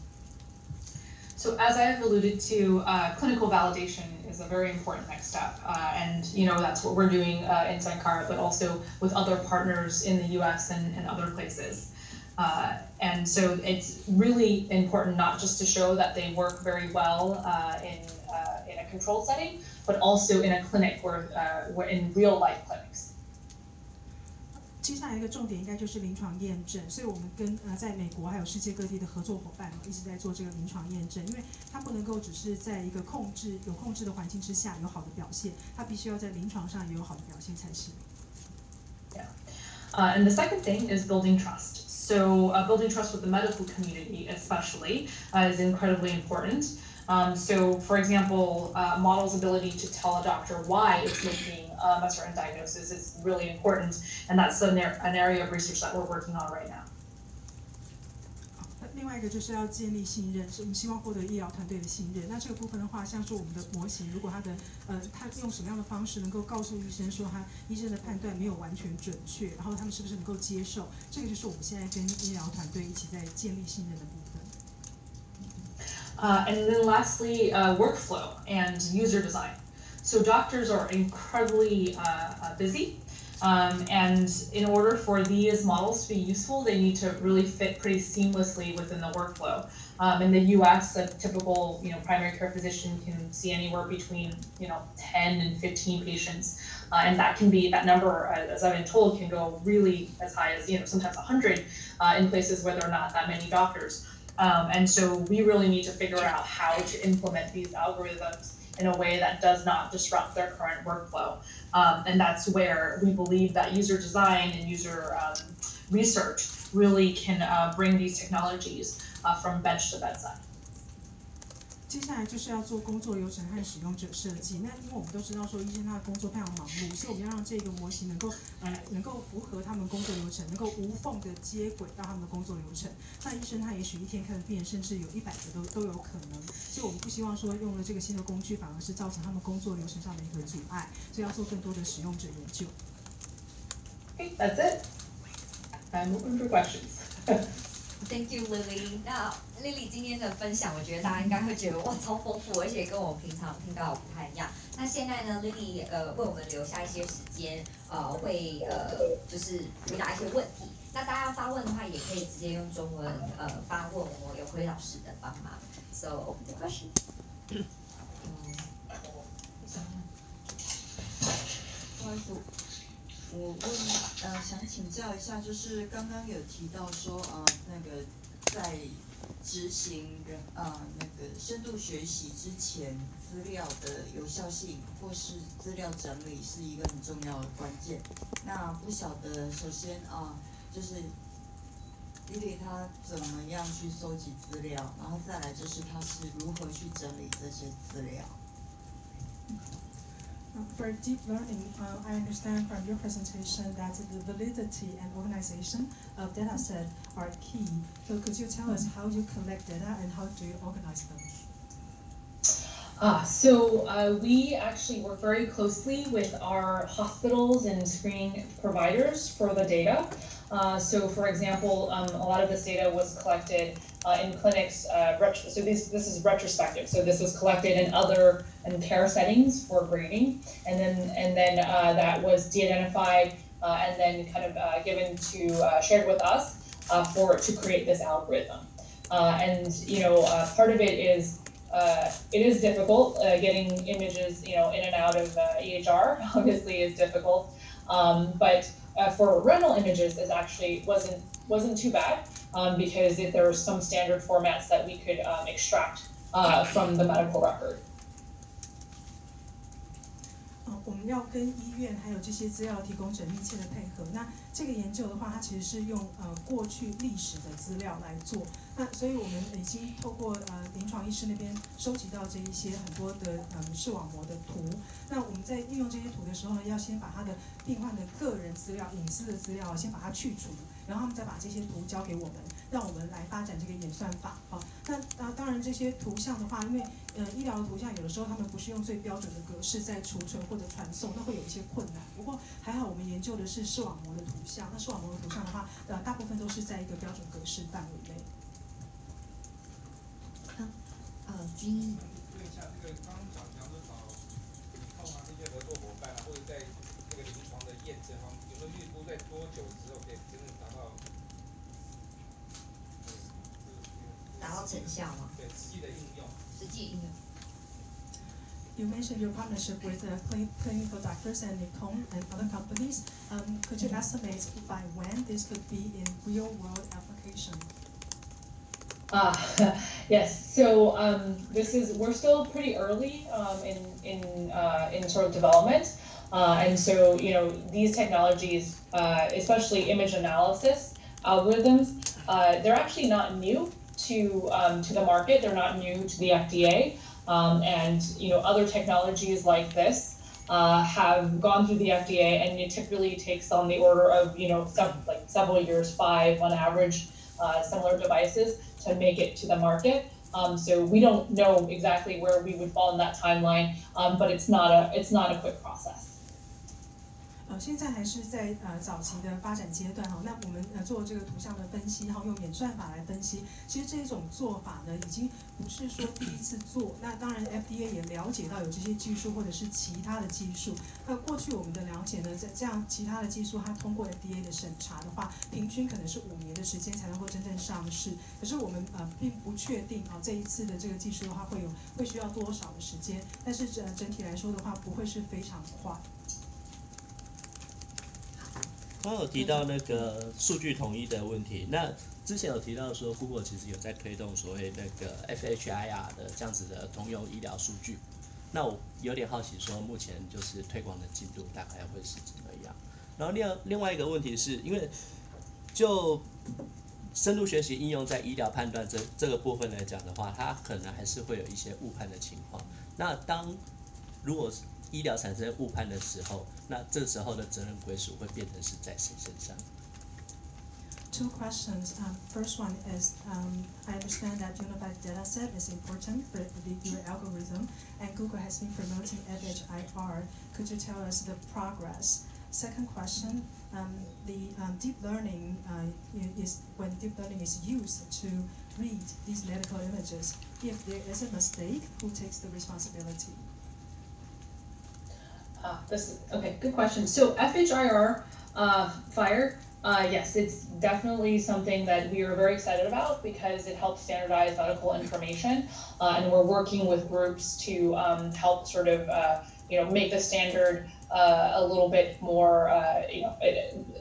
So as I've alluded to, clinical validation is a very important next step, and that's what we're doing in Sankara, but also with other partners in the U.S. and other places. And so it's really important not just to show that they work very well in a controlled setting, but also in a clinic where in real life clinics. 接下来一个重点应该就是临床验证，所以我们跟在美国还有世界各地的合作伙伴一直在做这个临床验证，因为它不能够只是在一个有控制的环境之下有好的表现，它必须要在临床上也有好的表现才行。Yeah. And the second thing is building trust. So building trust with the medical community especially is incredibly important. So for example, model's ability to tell a doctor why it's making a certain diagnosis is really important, and that's an area of research that we're working on right now. 另外一个就是要建立信任，是我们希望获得医疗团队的信任。那这个部分的话，像是我们的模型，如果他用什么样的方式能够告诉医生说医生的判断没有完全准确，然后他们是不是能够接受？这个就是我们现在跟医疗团队一起在建立信任的部分。 And then lastly, workflow and user design. So doctors are incredibly busy, and in order for these models to be useful, they need to really fit pretty seamlessly within the workflow. In the U.S., a typical primary care physician can see anywhere between 10 and 15 patients, and that number, as I've been told, can go really as high as sometimes 100 in places where there are not that many doctors. And so we really need to figure out how to implement these algorithms in a way that does not disrupt their current workflow. And that's where we believe that user design and user research really can bring these technologies from bench to bedside. 接下来就是要做工作流程和使用者设计。那因为我们都知道说医生他的工作非常忙碌，所以我们要让这个模型能够符合他们工作流程，能够无缝的接轨到他们的工作流程。那医生他也许一天看的病人甚至有100个都有可能，所以我们不希望说用了这个新的工具，反而是造成他们工作流程上的一个阻碍，所以要做更多的使用者研究。Okay, that's it. I'm open for questions. Thank you, Lily. 那 Lily 今天的分享，我觉得大家应该会觉得哇超丰富，而且跟我们平常听到的不太一样。那现在呢 ，Lily 为我们留下一些时间，会就是回答一些问题。那大家要发问的话，也可以直接用中文发问，我有辉老师的帮忙。So open the questions. 不好意思，我想请教一下，就是刚刚有提到说那个在执行那个深度学习之前，资料的有效性或是资料整理是一个很重要的关键。那不晓得，首先就是Lily她怎么样去收集资料，然后再来就是她是如何去整理这些资料。For deep learning, I understand from your presentation that the validity and organization of data set are key. So could you tell us how you collect data and how do you organize them? We actually work very closely with our hospitals and screening providers for the data. So for example, a lot of this data was collected in clinics. So this is retrospective. So this was collected in other care settings for grading, and then that was de-identified and then kind of given to shared with us to create this algorithm. Part of it is. It is difficult getting images, in and out of EHR. Obviously, is difficult, but for retinal images, it actually wasn't too bad because there were some standard formats that we could extract from the medical record. 我们要跟医院还有这些资料提供密切的配合。那这个研究的话，它其实是用过去历史的资料来做。那所以我们已经透过临床医师那边收集到这一些很多的视网膜的图。那我们在运用这些图的时候呢，要先把他的病患的个人资料、隐私的资料先把它去除，然后他们再把这些图交给我们，让我们来发展这个演算法。那当然这些图像的话，因为医疗的图像有的时候他们不是用最标准的格式在储存或者传送，那会有一些困难。不过还好我们研究的是视网膜的图像，那视网膜的图像的话，大部分都是在一个标准格式范围内。君毅。问一下，这个刚刚讲说找靠这些合作伙伴或者在这个临床的验证方面，有没有预估在多久之后可以真正达到成效吗？对，实际的应用。实际应用。You mentioned your partnership with clinical doctors and Nikon and other companies. Could you estimate by when this could be in real-world application? Yes. So we're still pretty early in sort of development, and so these technologies, especially image analysis algorithms, they're actually not new to the market. They're not new to the FDA, and other technologies like this have gone through the FDA, and it typically takes on the order of several years, 5 on average, similar devices to make it to the market. So we don't know exactly where we would fall in that timeline, but it's not a quick process. 现在还是在早期的发展阶段哈。那我们做这个图像的分析，然后用演算法来分析。其实这种做法呢，已经不是说第一次做。那当然 FDA 也了解到有这些技术或者是其他的技术。那过去我们的了解呢，在这样其他的技术它通过 FDA 的审查的话，平均可能是5年的时间才能够真正上市。可是我们并不确定这一次的这个技术的话会需要多少的时间。但是整体来说的话，不会是非常快。刚刚有提到那个数据统一的问题，那之前有提到说 Google 其实有在推动所谓那个 FHIR 的这样子的通用医疗数据，那我有点好奇说目前就是推广的进度大概会是怎么样？然后另外一个问题是因为就深度学习应用在医疗判断这个部分来讲的话，它可能还是会有一些误判的情况。那如果医疗产生误判的时候，那这时候的责任归属会变成是在谁身上？Two questions. First one is, I understand that unified data set is important for your algorithm, and Google has been promoting FHIR. Could you tell us the progress? Second question, the deep learning when deep learning is used to read these medical images, if there is a mistake, who takes the responsibility? Okay, good question. So FHIR, FIRE, yes, it's definitely something that we are very excited about because it helps standardize medical information, and we're working with groups to help sort of make the standard a little bit more,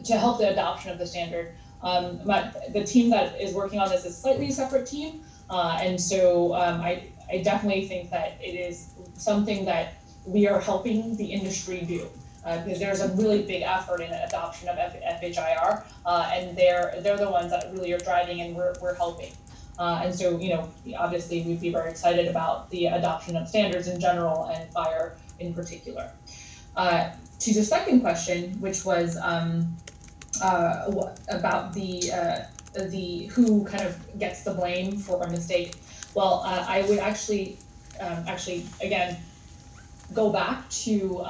to help the adoption of the standard. The team that is working on this is a slightly separate team, and so I definitely think that it is something that we are helping the industry do, because there's a really big effort in the adoption of FHIR, and they're the ones that really are driving, and we're helping. And so, obviously we'd be very excited about the adoption of standards in general and FIRE in particular. to the second question, which was about the who kind of gets the blame for a mistake. Well, I would actually again go back to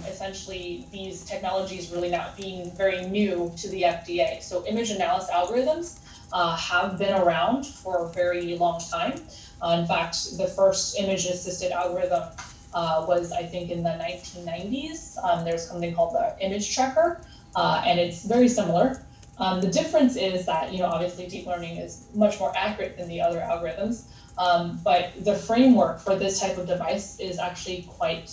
essentially these technologies really not being very new to the FDA. So image analysis algorithms have been around for a very long time. In fact, the first image-assisted algorithm was, I think, in the 1990s. There's something called the image checker, and it's very similar. The difference is that, obviously deep learning is much more accurate than the other algorithms, but the framework for this type of device is actually quite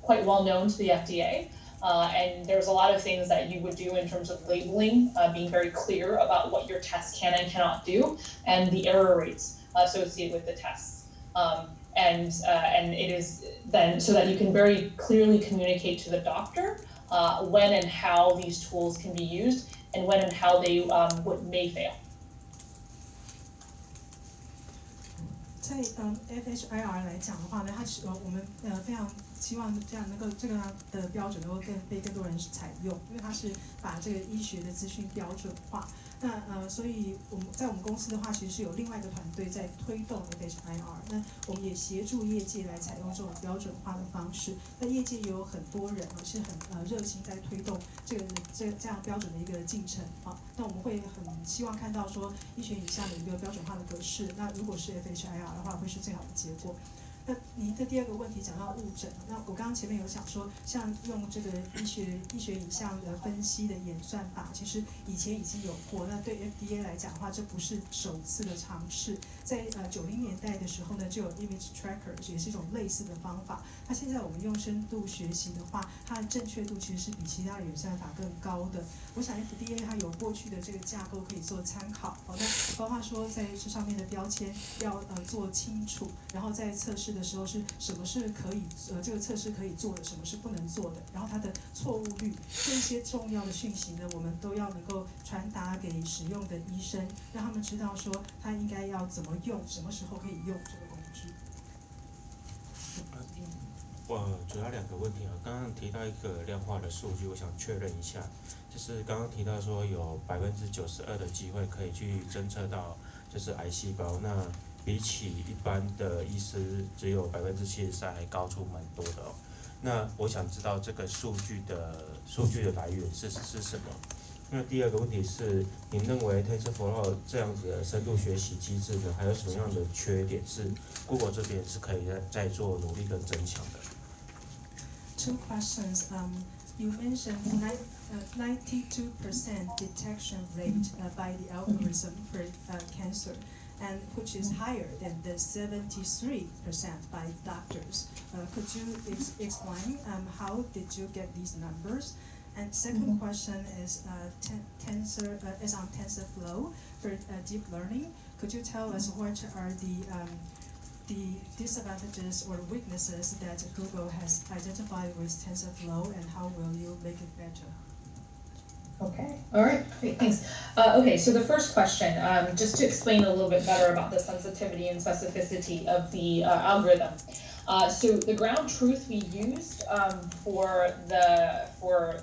well known to the FDA. And there's a lot of things that you would do in terms of labeling, being very clear about what your test can and cannot do, and the error rates associated with the tests. And it is then so that you can very clearly communicate to the doctor when and how these tools can be used, and when and how they may fail. 在FHIR 来讲的话呢，我们非常希望这样能够这个的标准能够被更多人采用，因为它是把这个医学的资讯标准化。那所以我们公司的话，其实是有另外一个团队在推动 FHIR。那我们也协助业界来采用这种标准化的方式。那业界也有很多人是很热心在推动这样标准的一个进程啊。那我们会很希望看到说医学影像的一个标准化的格式。那如果是 FHIR 的话，会是最好的结果。那您的第二个问题讲到误诊，那我刚刚前面有讲说，像用这个医学影像的分析的演算法，其实以前已经有过。那对 FDA 来讲的话，这不是首次的尝试。在90年代的时候呢，就有 image tracker， 也是一种类似的方法。那现在我们用深度学习的话，它的正确度其实是比其他的演算法更高的。我想 FDA 它有过去的这个架构可以做参考。那包括说在这上面的标签要做清楚，然后在测试的时候是什么是可以这个测试可以做的，什么是不能做的，然后它的错误率这些重要的讯息呢，我们都要能够传达给使用的医生，让他们知道说他应该要怎么用，什么时候可以用这个工具。主要2个问题啊，刚刚提到一个量化的数据，我想确认一下，就是刚刚提到说有92%的机会可以去侦测到就是癌细胞，那比起一般的医师只有73%还高出蛮多的哦。那我想知道这个数据的来源是什么？那第二个问题是，您认为 TensorFlow 这样子的深度学习机制呢，还有什么样的缺点是 Google 这边是可以再做努力跟增强的？Two questions. You mentioned 92% detection rate by the algorithm for cancer, and which is higher than the 73% by doctors. Could you explain how did you get these numbers? And second question is is on TensorFlow for deep learning. Could you tell us what are the disadvantages or weaknesses that Google has identified with TensorFlow, and how will you make it better? Okay, all right, great, thanks. Okay, so the first question, just to explain a little bit better about the sensitivity and specificity of the algorithm. So the ground truth we used for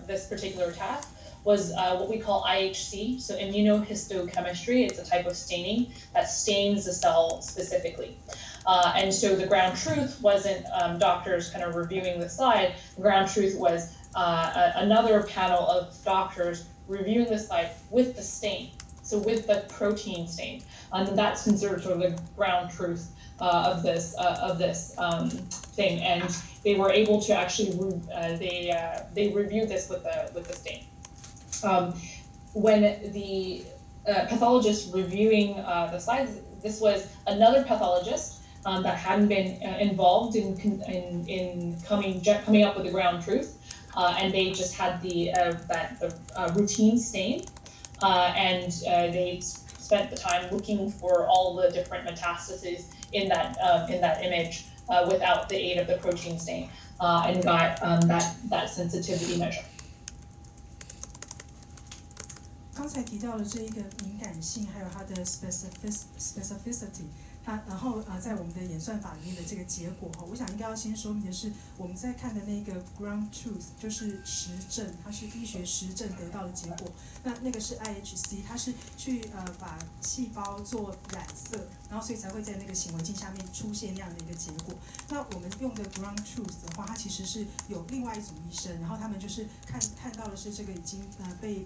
this particular task was what we call IHC, so immunohistochemistry. It's a type of staining that stains the cell specifically. And so the ground truth wasn't doctors kind of reviewing the slide. The ground truth was another panel of doctors reviewing the slide with the stain, so with the protein stain. And that's considered sort of the ground truth of this thing. And they were able to actually they reviewed this with the stain. When the pathologist reviewing the slides, this was another pathologist that hadn't been involved in coming up with the ground truth, and they just had the routine stain, and they spent the time looking for all the different metastases in that image without the aid of the protein stain, and got that sensitivity measure. 刚才提到的这一个敏感性，还有它的 specificity，然后在我们的演算法里面的这个结果我想应该要先说明的是，我们在看的那个 ground truth 就是实证，它是医学实证得到的结果。那个是 IHC， 它是去把细胞做染色，然后所以才会在那个显微镜下面出现那样的一个结果。那我们用的 ground truth 的话，它其实是有另外一组医生，然后他们就是看到的是这个已经被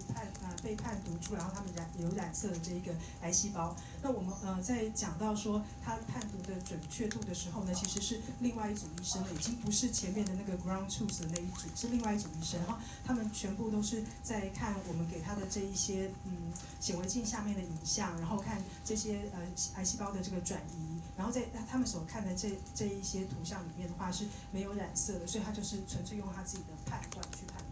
判读出来，然后他们有染色的这一个癌细胞。那我们在讲到说它判读的准确度的时候呢，其实是另外一组医生了，已经不是前面的那个 ground truth 的那一组，是另外一组医生，然后他们全部都是在看我们给他的这一些显微镜下面的影像，然后看这些癌细胞的这个转移，然后在他们所看的这一些图像里面的话是没有染色的，所以他就是纯粹用他自己的判断去判别。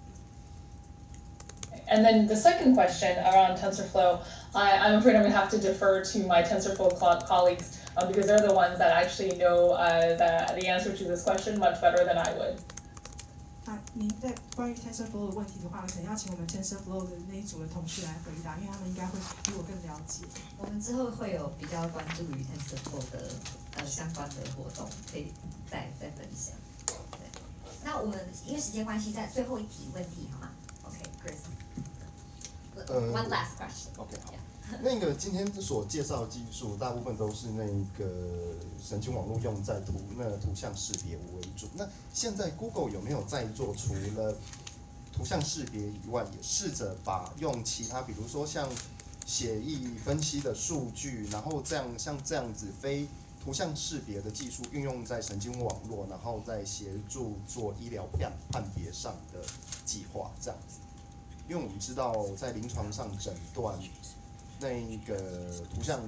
And then the second question around TensorFlow, I'm afraid I'm going to have to defer to my TensorFlow colleagues because they're the ones that actually know the answer to this question much better than I would. 您在关于 TensorFlow 的问题的话，可能要请我们 TensorFlow 的那一组的同事来回答，因为他们应该会比我更了解。我们之后会有比较关注于 TensorFlow 的相关的活动，可以再分享。对，那我们因为时间关系，在最后一题问题好吗 ？OK，Chris。One last question. OK， 好。那个今天所介绍的技术，大部分都是那个神经网络用在图像识别为主。那现在 Google 有没有在做除了图像识别以外，也试着用其他，比如说像血液分析的数据，然后像这样子非图像识别的技术运用在神经网络，然后再协助做医疗判别上的计划这样子。因为我们知道在临床上诊断。那个图像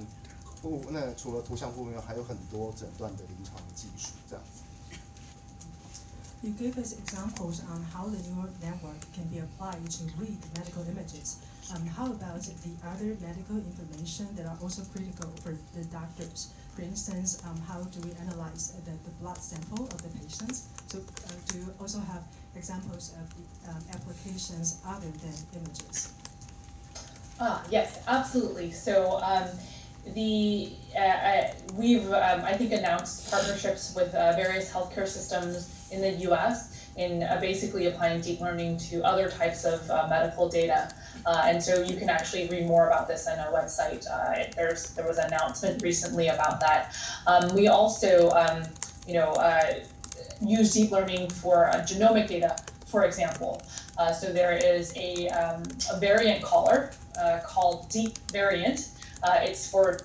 除了图像部分，还有很多诊断的临床技术这样子。You gave us examples on how the neural network can be applied to read medical images. How about the other medical information that are also critical for the doctors? For instance, how do we analyze the blood sample of the patients? So, do you also have examples of applications other than images? Yes, absolutely. So we've I think announced partnerships with various healthcare systems in the U.S. in basically applying deep learning to other types of medical data. And so you can actually read more about this on our website. There was an announcement recently about that. We also use deep learning for genomic data, for example. So there is a variant caller called Deep Variant. It's for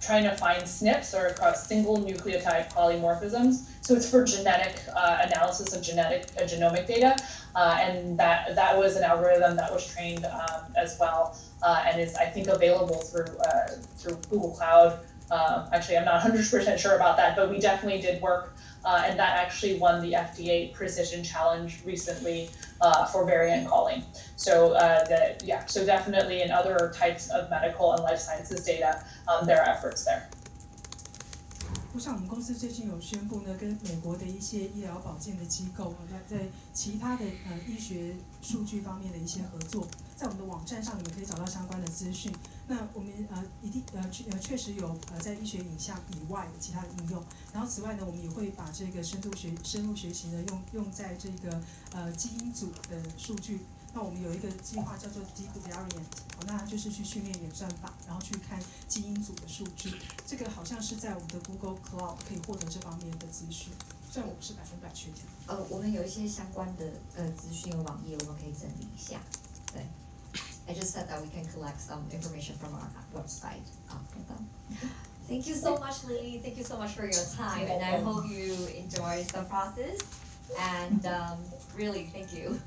trying to find SNPs or across single nucleotide polymorphisms. So it's for genetic analysis of genomic data, and that was an algorithm that was trained as well, and is I think available through Google Cloud. Actually, I'm not 100% sure about that, but we definitely did work. And that actually won the FDA Precision Challenge recently for variant calling. So so definitely in other types of medical and life sciences data, there are efforts there. 我想我们公司最近有宣布呢，跟美国的一些医疗保健的机构在其他的医学数据方面的一些合作，在我们的网站上你们可以找到相关的资讯。那我们确实有在医学影像以外的其他的应用。然后此外呢，我们也会把这个深入学习呢用在这个基因组的数据。那我们有一个计划叫做 Deep Variant， 那就是去训练演算法，然后去看基因组的数据。这个好像是在我们的 Google Cloud 可以获得这方面的资讯，虽然我不是100%确定。我们有一些相关的资讯网页，我们可以整理一下。对 ，I just said that we can collect some information from our website from them. Thank you so much, Lily. Thank you so much for your time, and I hope you enjoyed the process. And really, thank you.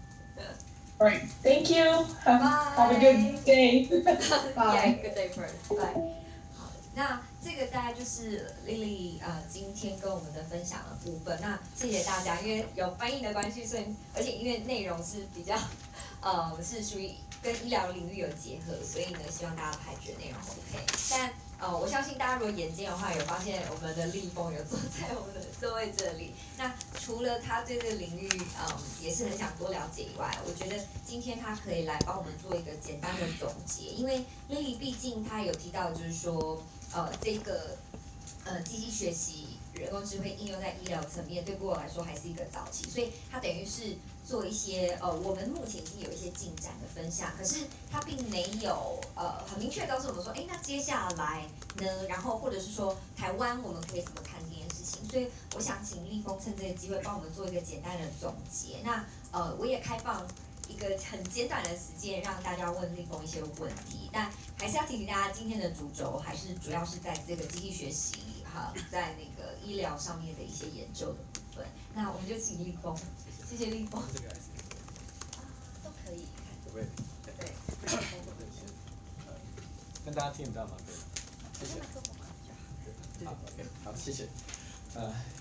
All right, thank you. Have a good day. Yeah, good day first. Bye. 好，那这个大概就是 Lily 今天跟我们的分享的部分。那谢谢大家，因为有翻译的关系，所以而且因为内容是比较是属于跟医疗领域有结合，所以呢，希望大家还觉得内容 OK。但我相信大家如果眼尖的话，有发现我们的立峰有坐在我们的座位这里。那除了他对这个领域也是很想多了解以外，我觉得今天他可以来帮我们做一个简单的总结，因为 Lily 毕竟他有提到就是说这个机器学习、人工智慧应用在医疗层面，对 Google 来说还是一个早期，所以它等于是做一些我们目前已经有一些进展的分享，可是它并没有很明确告诉我们说，那接下来呢？然后或者是说台湾我们可以怎么看这件事情？所以我想请立峰趁这个机会帮我们做一个简单的总结。那我也开放一个很简短的时间，让大家问立峰一些问题，但还是要提醒大家，今天的主轴还是主要是在这个机器学习在那个医疗上面的一些研究的部分。那我们就请立峰，谢谢立峰。都可以。对。跟大家听得到吗？对。谢谢。好 ，OK， 好，谢谢。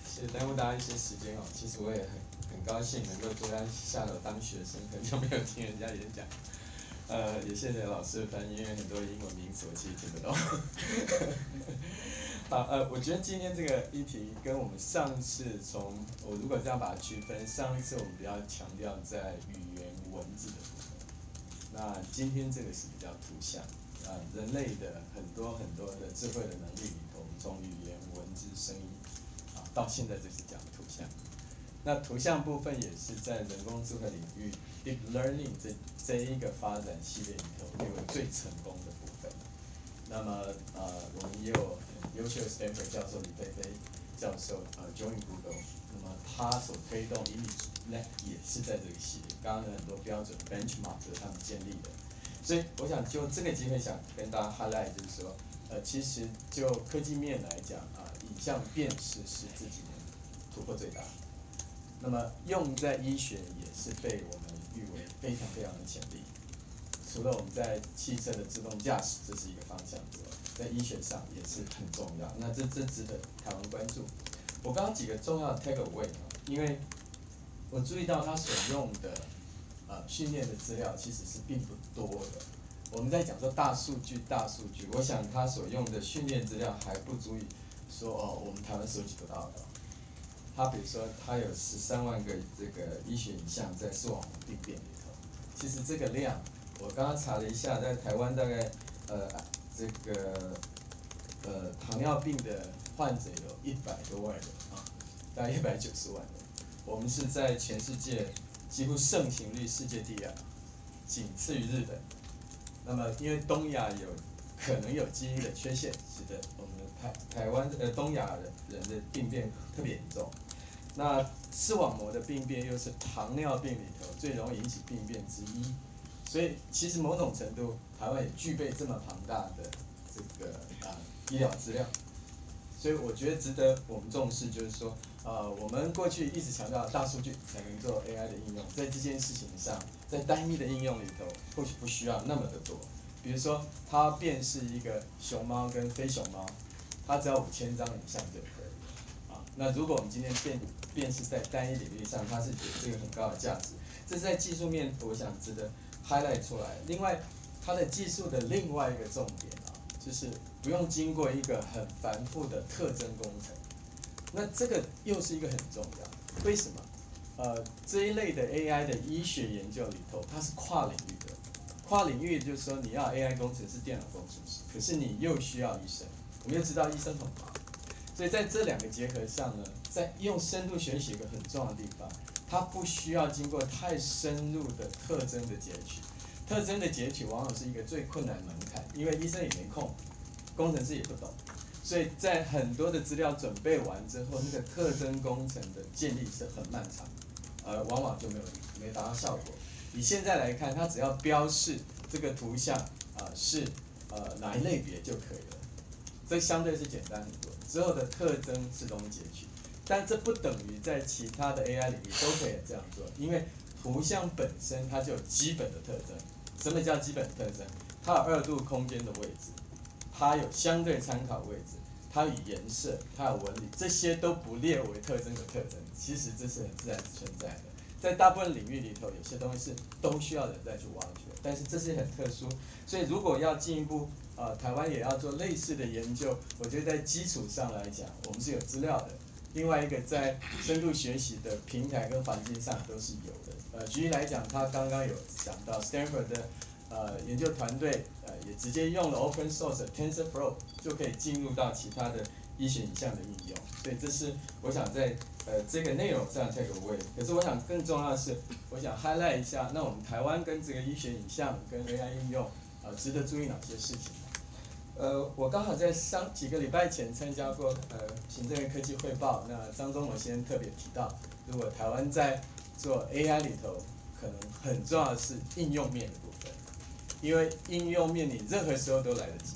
谢谢耽误大家一些时间哦。其实我也很高兴能够坐在下楼当学生，很久没有听人家演讲。也谢谢老师的翻译，因为很多英文名词我其实听不懂。好，我觉得今天这个议题跟我们上次我如果这样把它区分，上一次我们比较强调在语言文字的部分，那今天这个是比较图像，人类的很多的智慧的能力里头，我们从语言、文字、声音，到现在就是讲图像。那图像部分也是在人工智慧领域 Deep Learning 这一个发展系列里头，认为最成功的部分。那么我们也有很优秀的 Stanford 教授李飞飞教授join Google， 那么他所推动 ImageNet 也是在这个系列，刚刚有很多标准 benchmark 是他们建立的。所以我想就这个机会想跟大家 highlight 就是说，其实就科技面来讲影像辨识是这几年突破最大的。那么用在医学也是被我们誉为非常的潜力。除了我们在汽车的自动驾驶，这是一个方向之外，在医学上也是很重要。那这值得台湾关注。我刚刚几个重要的 take away 因为我注意到他所用的训练的资料其实是并不多的。我们在讲说大数据，我想他所用的训练资料还不足以说我们台湾收集不到的。他比如说，他有13万个这个医学影像在视网膜病变里头，其实这个量，我刚刚查了一下，在台湾大概这个糖尿病的患者有100多万人大概190万人，我们是在全世界几乎盛行率世界第2，仅次于日本。那么因为东亚可能有基因的缺陷，使得我们台湾东亚人的病变特别严重。那视网膜的病变又是糖尿病里头最容易引起病变之一，所以其实某种程度台湾也具备这么庞大的这个医疗资料，所以我觉得值得我们重视，就是说我们过去一直强调大数据才能做 AI 的应用，在这件事情上，在单一的应用里头或许不需要那么的多。比如说，它辨识一个熊猫跟非熊猫，它只要5000张影像就可以了。那如果我们今天辨识在单一领域上，它是有这个很高的价值。这是在技术面，我想值得 highlight 出来。另外，它的技术的另外一个重点就是不用经过一个很繁复的特征工程。那这个又是一个很重要，为什么？这一类的 AI 的医学研究里头，它是跨领域的。跨领域就是说，你要 AI 工程师、电脑工程师，可是你又需要医生。我们又知道医生很忙，所以在这两个结合上呢，在用深度学习一个很重要的地方，它不需要经过太深入的特征的截取。特征的截取往往是一个最困难的门槛，因为医生也没空，工程师也不懂，所以在很多的资料准备完之后，那个特征工程的建立是很漫长，往往就没达到效果。以现在来看，它只要标示这个图像是哪一类别就可以了，这相对是简单很多。之后的特征是容易截取，但这不等于在其他的 AI 领域都可以这样做，因为图像本身它就有基本的特征。什么叫基本特征？它有2度空间的位置，它有相对参考位置，它有颜色，它有纹理，这些都不列为特征的特征。其实这是很自然存在的。在大部分领域里头，有些东西是都需要人再去挖掘，但是这些很特殊，所以如果要进一步，台湾也要做类似的研究，我觉得在基础上来讲，我们是有资料的。另外一个在深度学习的平台跟环境上都是有的。举例来讲，他刚刚有讲到 Stanford 的研究团队也直接用了 Open Source TensorFlow 就可以进入到其他的医学影像的应用。所以这是我想在这个内容上 take away。可是我想更重要的是，我想 highlight 一下，那我们台湾跟这个医学影像跟 AI 应用值得注意哪些事情？我刚好在几个礼拜前参加过行政院科技汇报，那张忠谋先生特别提到，如果台湾在做 AI 里头，可能很重要的是应用面的部分，因为应用面你任何时候都来得及。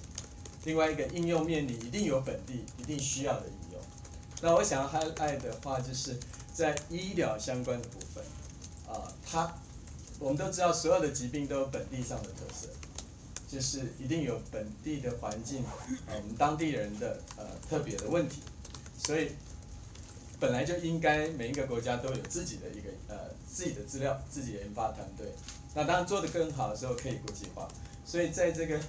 另外一个应用面你一定有本地一定需要的应用。那我想要 highlight 的话，就是在医疗相关的部分，我们都知道所有的疾病都有本地上的特色。就是一定有本地的环境，我们当地人的特别的问题，所以本来就应该每一个国家都有自己的一个自己的资料、自己的研发团队。那当然做得更好的时候可以国际化，所以在这个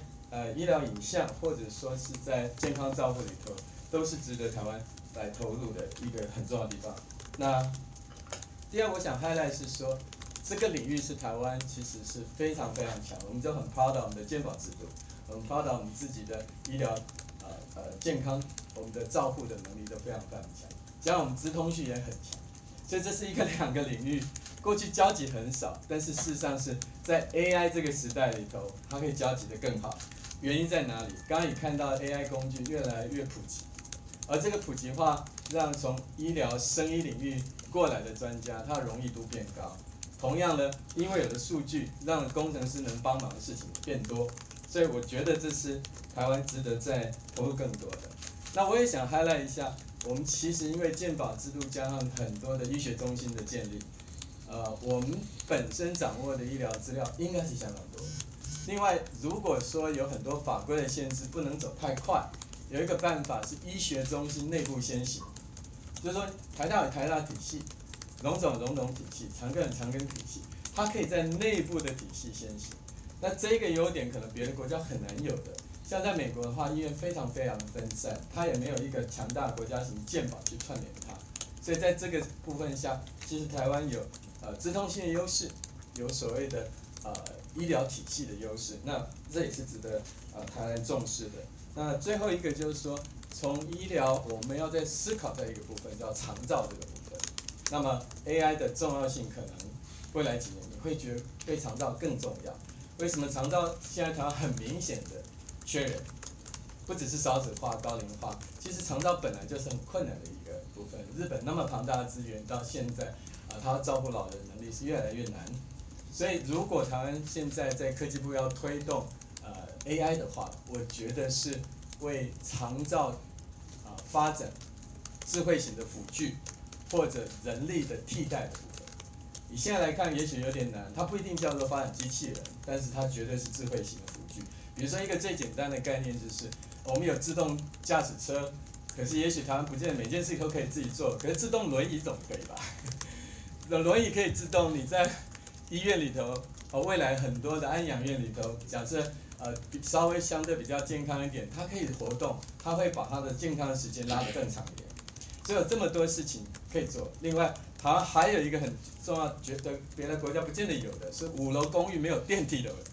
医疗影像或者说是在健康照护里头，都是值得台湾来投入的一个很重要的地方。那第二，我想 highlight 是说。这个领域是台湾其实是非常非常强，我们就很 proud of 我们的健保制度，我们 proud of 我们自己的医疗健康，我们的照护的能力都非常非常强，加上我们资通讯也很强，所以这是两个领域，过去交集很少，但是事实上是在 AI 这个时代里头，它可以交集得更好。原因在哪里？刚刚也看到 AI 工具越来越普及，而这个普及化让从医疗生医领域过来的专家，他的容易度变高。同样的，因为有了数据，让工程师能帮忙的事情变多，所以我觉得这是台湾值得再投入更多的。那我也想 highlight 一下，我们其实因为健保制度加上很多的医学中心的建立，我们本身掌握的医疗资料应该是相当多。另外，如果说有很多法规的限制，不能走太快，有一个办法是医学中心内部先行，就是说台大有台大体系。荣总体系，长庚有长庚体系，它可以在内部的体系先行。那这个优点可能别的国家很难有的。像在美国的话，医院非常非常分散，它也没有一个强大的国家型健保去串联它。所以在这个部分下，其实台湾有资通信的优势，有所谓的医疗体系的优势。那这也是值得台湾重视的。那最后一个就是说，从医疗我们要在思考的一个部分叫长照这个部分。那么 AI 的重要性可能未来几年你会觉得对长照更重要。为什么长照现在台湾很明显的缺人？不只是少子化、高龄化，其实长照本来就是很困难的一个部分。日本那么庞大的资源，到现在它照顾老人能力是越来越难。所以如果台湾现在在科技部要推动AI 的话，我觉得是为长照发展智慧型的辅具。或者人力的替代的部分，以现在来看，也许有点难。它不一定叫做发展机器人，但是它绝对是智慧型的辅具。比如说一个最简单的概念就是，我们有自动驾驶车，可是也许台湾不见得每件事情都可以自己做，可是自动轮椅总可以吧？轮椅可以自动，你在医院里头，未来很多的安养院里头，假设稍微相对比较健康一点，它可以活动，它会把它的健康的时间拉得更长一点。所以有这么多事情可以做。另外，好像还有一个很重要，觉得别的国家不见得有的是5楼公寓没有电梯的问题。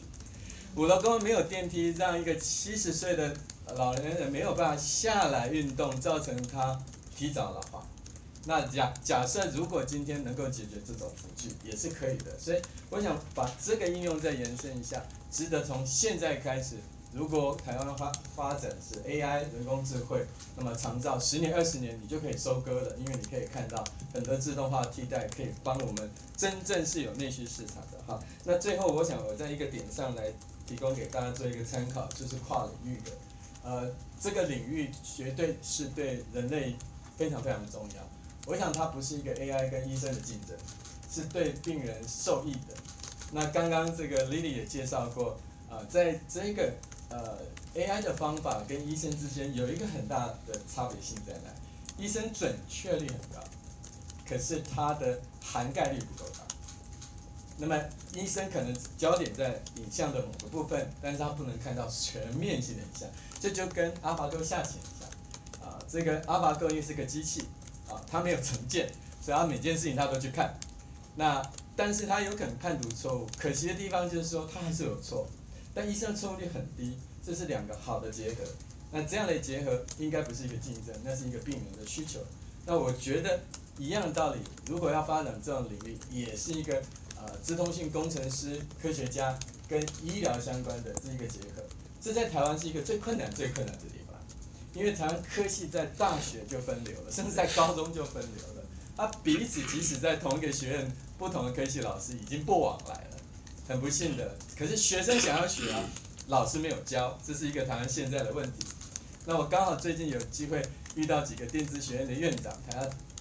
5楼公寓没有电梯，让一个70岁的老年人没有办法下来运动，造成他提早老化。那假设如果今天能够解决这种辅具，也是可以的。所以我想把这个应用再延伸一下，值得从现在开始。如果台湾发展是 AI 人工智慧，那么长照10年20年你就可以收割了，因为你可以看到很多自动化替代可以帮我们真正是有内需市场的哈。那最后我想我在一个点上来提供给大家做一个参考，就是跨领域的，这个领域绝对是对人类非常非常重要。我想它不是一个 AI 跟医生的竞争，是对病人受益的。那刚刚这个 Lily 也介绍过，在这个AI 的方法跟医生之间有一个很大的差别性在哪？医生准确率很高，可是它的涵盖率不够大。那么医生可能焦点在影像的某个部分，但是他不能看到全面性的影像，这就跟阿法狗下棋很像。这个阿法狗因为是个机器，它没有成见，所以它每件事情它都去看。但是它有可能判读错误，可惜的地方就是说它还是有错，但医生的错误率很低，这是两个好的结合。那这样的结合应该不是一个竞争，那是一个病人的需求。那我觉得一样的道理，如果要发展这种领域，也是一个资通讯工程师、科学家跟医疗相关的这一个结合。这在台湾是一个最困难的地方，因为台湾科系在大学就分流了，甚至在高中就分流了。他彼此即使在同一个学院，不同的科系老师已经不往来了，很不幸的。可是学生想要学啊，老师没有教，这是一个台湾现在的问题。那我刚好最近有机会遇到几个电子学院的院长，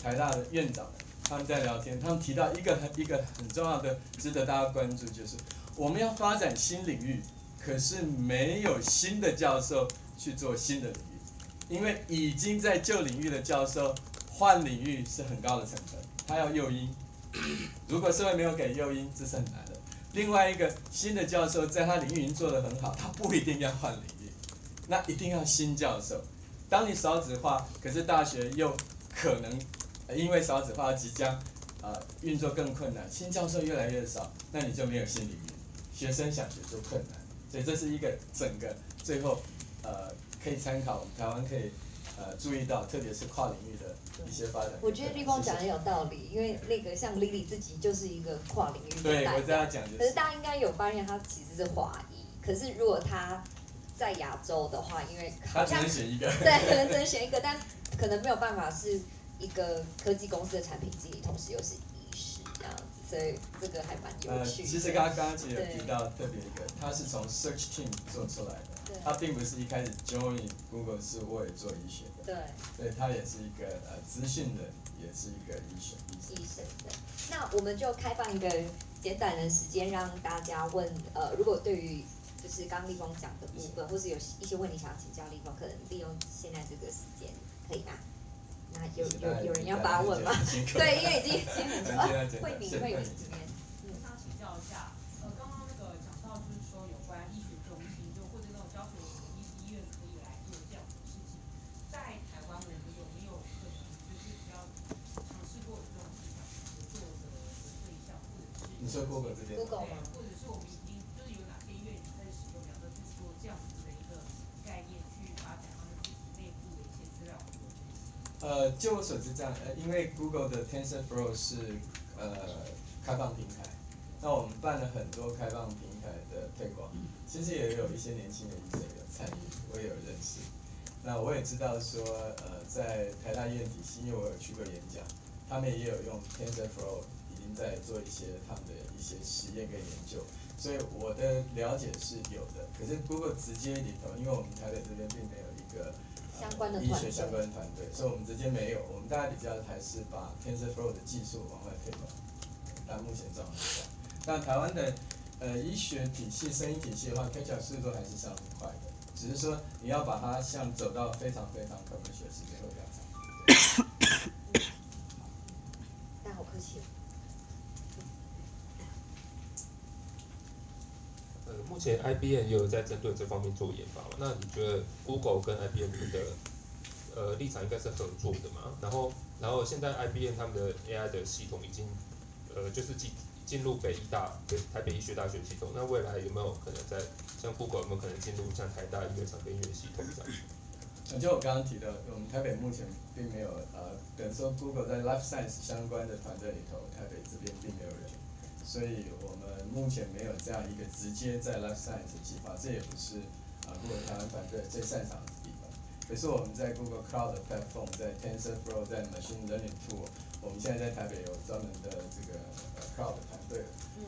台大的院长，他们在聊天，他们提到一个很重要的值得大家关注，就是我们要发展新领域，可是没有新的教授去做新的领域，因为已经在旧领域的教授换领域是很高的成本，他要诱因，如果社会没有给诱因，这是很难的。另外一个新的教授在他领域已经做得很好，他不一定要换领域，那一定要新教授。当你少子化，可是大学又可能因为少子化即将运作更困难，新教授越来越少，那你就没有新领域，学生想学就困难。所以这是一个整个最后可以参考，我们台湾可以注意到，特别是跨领域的一些发展。我觉得立光讲的很有道理，因为那个像 Lily 自己就是一个跨领域的代表。对，我这样讲就是。可是大家应该有发现，他其实是华裔，可是如果他在亚洲的话，因为好像他只能选一个，对，可能只能选一个，但可能没有办法是一个科技公司的产品经理，同时又是医师这样子，所以这个还蛮有趣的。其实刚刚其实有提到特别一个，他是从 Search Team 做出来的，他并不是一开始 join Google 是为了做医学的，对，所以他也是一个资讯人，也是一个医生的。那我们就开放一个简短的时间，让大家问如果对于就是刚刚立光讲的部分，或是有一些问题想要请教立光，可能利用现在这个时间，可以吗？那有人要发问吗？对，因为已经很久。慧敏这边。我想请教一下，刚刚那个讲到就是说有关医学中心，就或者那种教学医院可以来做这样的事情，在台湾我们有没有可能就是比较尝试过这种合作的对象，或者是你说 Google 这边 ？Google 吗？或者是我们已经就是有哪些医院已经开始使用，比方说就是做这样子的一个概念去发展他们自己内部的一些资料库的分析。就我所知，这样，因为 Google 的 TensorFlow 是开放平台，那我们办了很多开放平台的推广，其实也有一些年轻的医生有参与，我也有认识。那我也知道说，在台大医院体系，因为我有去过演讲，他们也有用 TensorFlow， 已经在做一些他们的一些实验跟研究，所以我的了解是有的。可是 Google 直接里头，因为我们台北这边并没有一个医学相关团队，所以我们直接没有。我们大概比较还是把 TensorFlow 的技术往外推广，但目前状况是这样。那台湾的医学体系、生医体系的话 ，catch up 速度还是相当快的，只是说你要把它像走到非常 commercial 时间会比较长。大家好客气。目前 IBM 也有在针对这方面做研发嘛？那你觉得 Google 跟 IBM 的立场应该是合作的嘛？然后现在 IBM 他们的 AI 的系统已经就是进入台北医学大学系统，那未来有没有可能像 Google 有没有可能进入像台大医院长庚医院系统这样？就我刚刚提到，我们台北目前并没有等于说 Google 在 Life Science 相关的团队里头，台北这边并没有人。所以我们目前没有这样一个直接在 Life Science 计划，这也不是Google 台湾团队最擅长的地方。可是我们在 Google Cloud Platform， 在 TensorFlow， 在 Machine Learning Tool， 我们现在在台北有专门的这个Cloud 团队，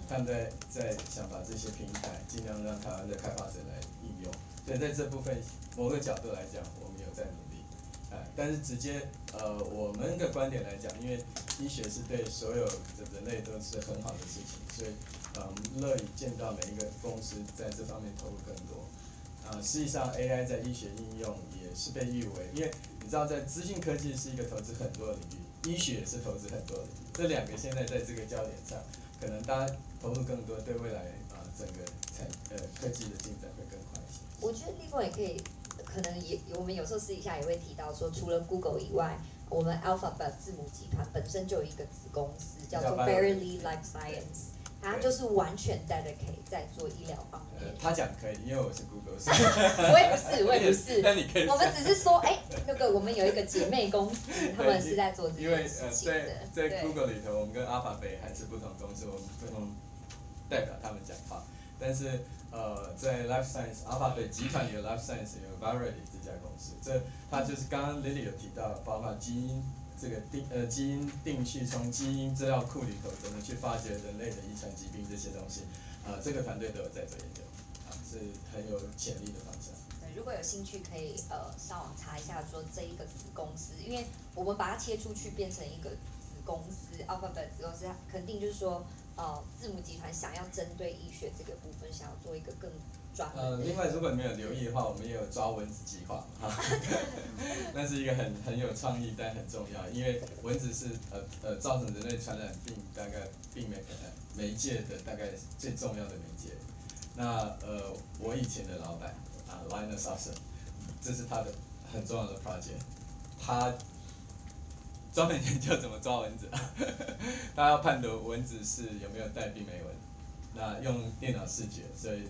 他们在想把这些平台尽量让台湾的开发者来应用。所以在这部分某个角度来讲，我们有在努力。但是直接我们的观点来讲，因为医学是对所有的人类都是很好的事情，所以乐意见到每一个公司在这方面投入更多。实际上 AI 在医学应用也是被誉为，因为你知道在资讯科技是一个投资很多的领域，医学也是投资很多的领域，这两个现在在这个焦点上，可能大家投入更多，对未来整个科技的进展会更快一些。我觉得立光也可以。可能我们有时候私底下也会提到说，除了 Google 以外，我们 Alphabet 字母集团本身就有一个子公司叫做 Verily Life Science，他就是完全 dedicate 在做医疗方面。他讲可以，因为我是 Google， 所以我也不是，我也不是。那你可以。我们只是说，那个我们有一个姐妹公司，他们是在做这件事情的。在 Google 里头，我们跟 Alphabet 还是不同公司，我们不能代表他们讲话。但是在 Life Science Alphabet 集团里的 Life Science 有 Variety 这家公司，它就是刚刚 Lily 有提到，包括基因基因定序，从基因资料库里头怎么去发掘人类的遗传疾病这些东西，这个团队都有在做研究，是很有潜力的方向。对，如果有兴趣可以上网查一下，说这一个子公司，因为我们把它切出去变成一个子公司 ，Alphabet 子公司，它肯定就是说字母集团想要针对医学这个部分，想要做一个更专门的。另外，如果你们有留意的话，我们也有抓蚊子计划，那是一个很有创意但很重要，因为蚊子是造成人类传染病大概病媒介的大概最重要的媒介。那我以前的老板Blindness， 这是他的很重要的 project， 他专门研究怎么抓蚊子，他要判读蚊子是有没有带病媒蚊，那用电脑视觉，所以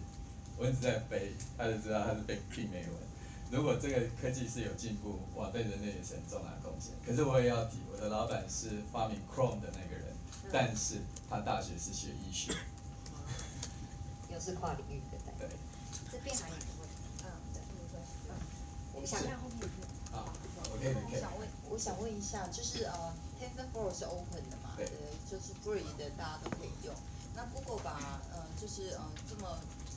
蚊子在飞，他就知道它是被病媒蚊。如果这个科技是有进步，哇，对人类也是很重大的贡献。可是我也要提，我的老板是发明 Chrome 的那个人，但是他大学是学医学。又是跨领域的对。这边还有一个问题，对，想看后面的。我想问一下，就是 TensorFlow 是 open 的嘛，就是 free 的，大家都可以用。那 Google 把就是这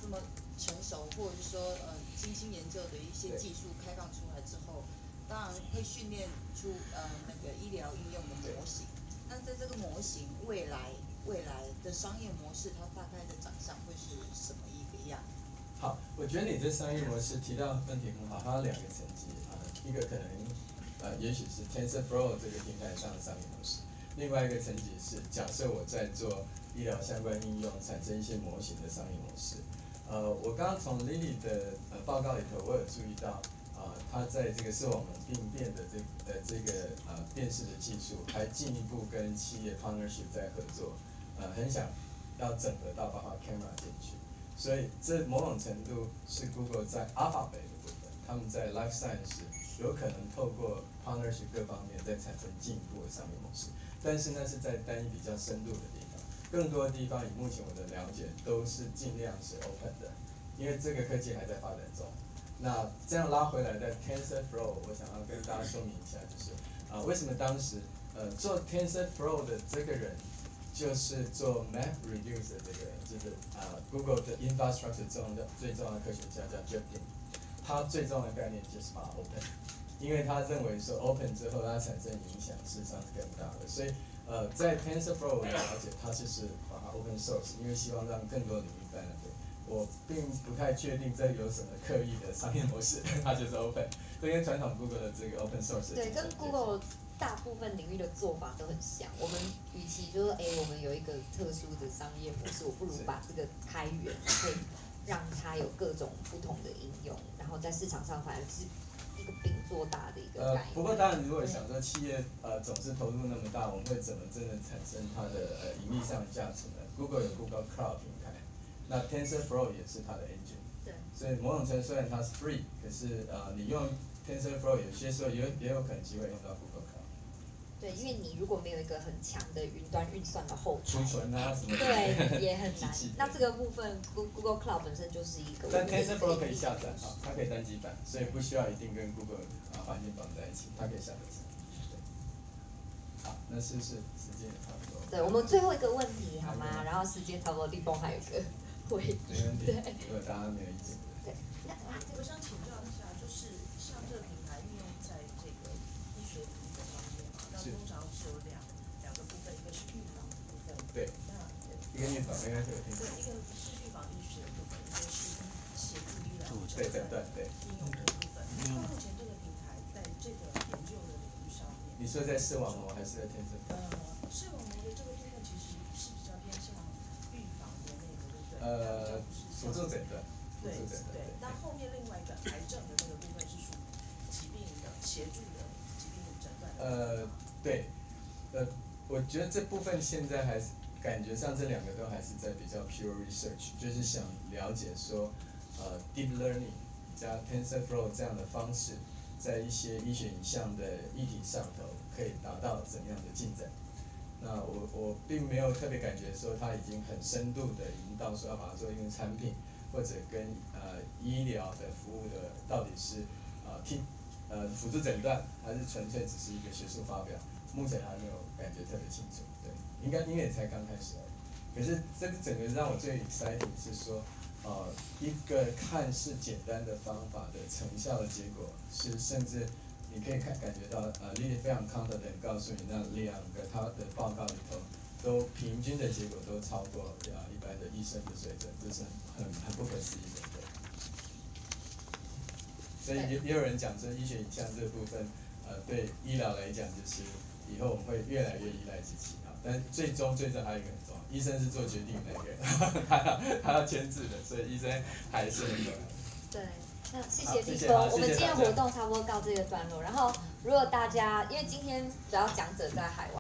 么成熟，或者是说精心研究的一些技术开放出来之后，当然会训练出那个医疗应用的模型。那在这个模型未来的商业模式，它大概的长相会是什么一个样？好，我觉得你这商业模式提到问题很好，它有两个层级一个可能也许是 TensorFlow 这个平台上的商业模式，另外一个层级是假设我在做医疗相关应用产生一些模型的商业模式。我刚刚从 Lily 的报告里头，我有注意到，他在这个视网膜病变的这个辨识的技术，还进一步跟企业 partnership 在合作，很想要整合到包括 camera 进去，所以这某种程度是 Google 在 Alphabet 的部分，他们在 Life Science 有可能透过 partnership 各方面再产生进一步的商业模式，但是那是在单一比较深度的地方。更多的地方，以目前我的了解，都是尽量是 open 的，因为这个科技还在发展中。那这样拉回来的 TensorFlow， 我想要跟大家说明一下，就是为什么当时做 TensorFlow 的这个人，就是做 MapReduce 的这个人，就是Google 的 infrastructure 最重要的科学家叫 Jeff Tim， 他最重要的概念就是把它 open， 因为他认为说 open 之后它产生影响事实上是更大的，所以。在 TensorFlow 我的了解，它就是把它 open source， 因为希望让更多领域 benefit。我并不太确定这有什么刻意的商业模式，它就是 open， 这跟传统 Google 的这个 open source 对，跟 Google 大部分领域的做法都很像。我们与其就是我们有一个特殊的商业模式，我不如把这个开源，可以让它有各种不同的应用，然后在市场上反而是。饼做大的一个概念。不过当然，如果想说企业总是投入那么大，我们会怎么真的产生它的盈利上的价值呢 ？Google 有 Google Cloud 平台，那 TensorFlow 也是它的 engine。对。所以某种程度虽然它是 free， 可是你用 TensorFlow 有些时候也有可能机会用到 Google Cloud。对，因为你如果没有一个很强的云端运算的后台，储存啊什么的，对，也很难。那这个部分 Google Cloud 本身就是一个。但 TensorFlow 可以下载它可以单机版，所以不需要一定跟 Google 环境绑在一起，它可以下载上。好，那是时间也差不多。对，我们最后一个问题好吗？然后时间差不多，立峰还有一个会议。没问题。如果大家没有意见。对。我想请教一下，就是像这个平台运用在这个医学领域的方面嘛，那通常是有两个部分，一个是预防的部分。对。一个预防，应该是有听过。对，一个是预防医学的部分，一个是协助医疗对诊断对应用的部分。那目前这个平台在这个研究的领域上面，你说在视网膜还是在天生？视网膜的这个部分其实是比较偏向预防的内容，对不对？辅助诊断。对对。那后面另外一个癌症的那个部分是属于疾病的协助的疾病诊断。对，我觉得这部分现在还是感觉上这两个都还是在比较 pure research， 就是想了解说deep learning 加 TensorFlow 这样的方式，在一些医学影像的议题上头可以达到怎样的进展。那我并没有特别感觉说它已经很深度的引导说要把它做一个产品，或者跟医疗的服务的到底是辅助诊断，还是纯粹只是一个学术发表，目前还没有感觉特别清楚。对，应该才刚开始而已。可是这个整个让我最 exciting 是说，一个看似简单的方法的成效的结果，是甚至你可以感觉到Lily 非常 confident 告诉你，那两个他的报告里头都平均的结果都超过一般的医生的水准，这是很不可思议的。对。所以也有人讲说，医学影像这个部分，对医疗来讲，就是以后我们会越来越依赖机器啊。但最终还有一个很重要，医生是做决定的那个，他要签字的，所以医生还是很重要。对。那谢谢立峰，我们今天活动差不多到这个段落。然后，如果大家因为今天主要讲者在海外。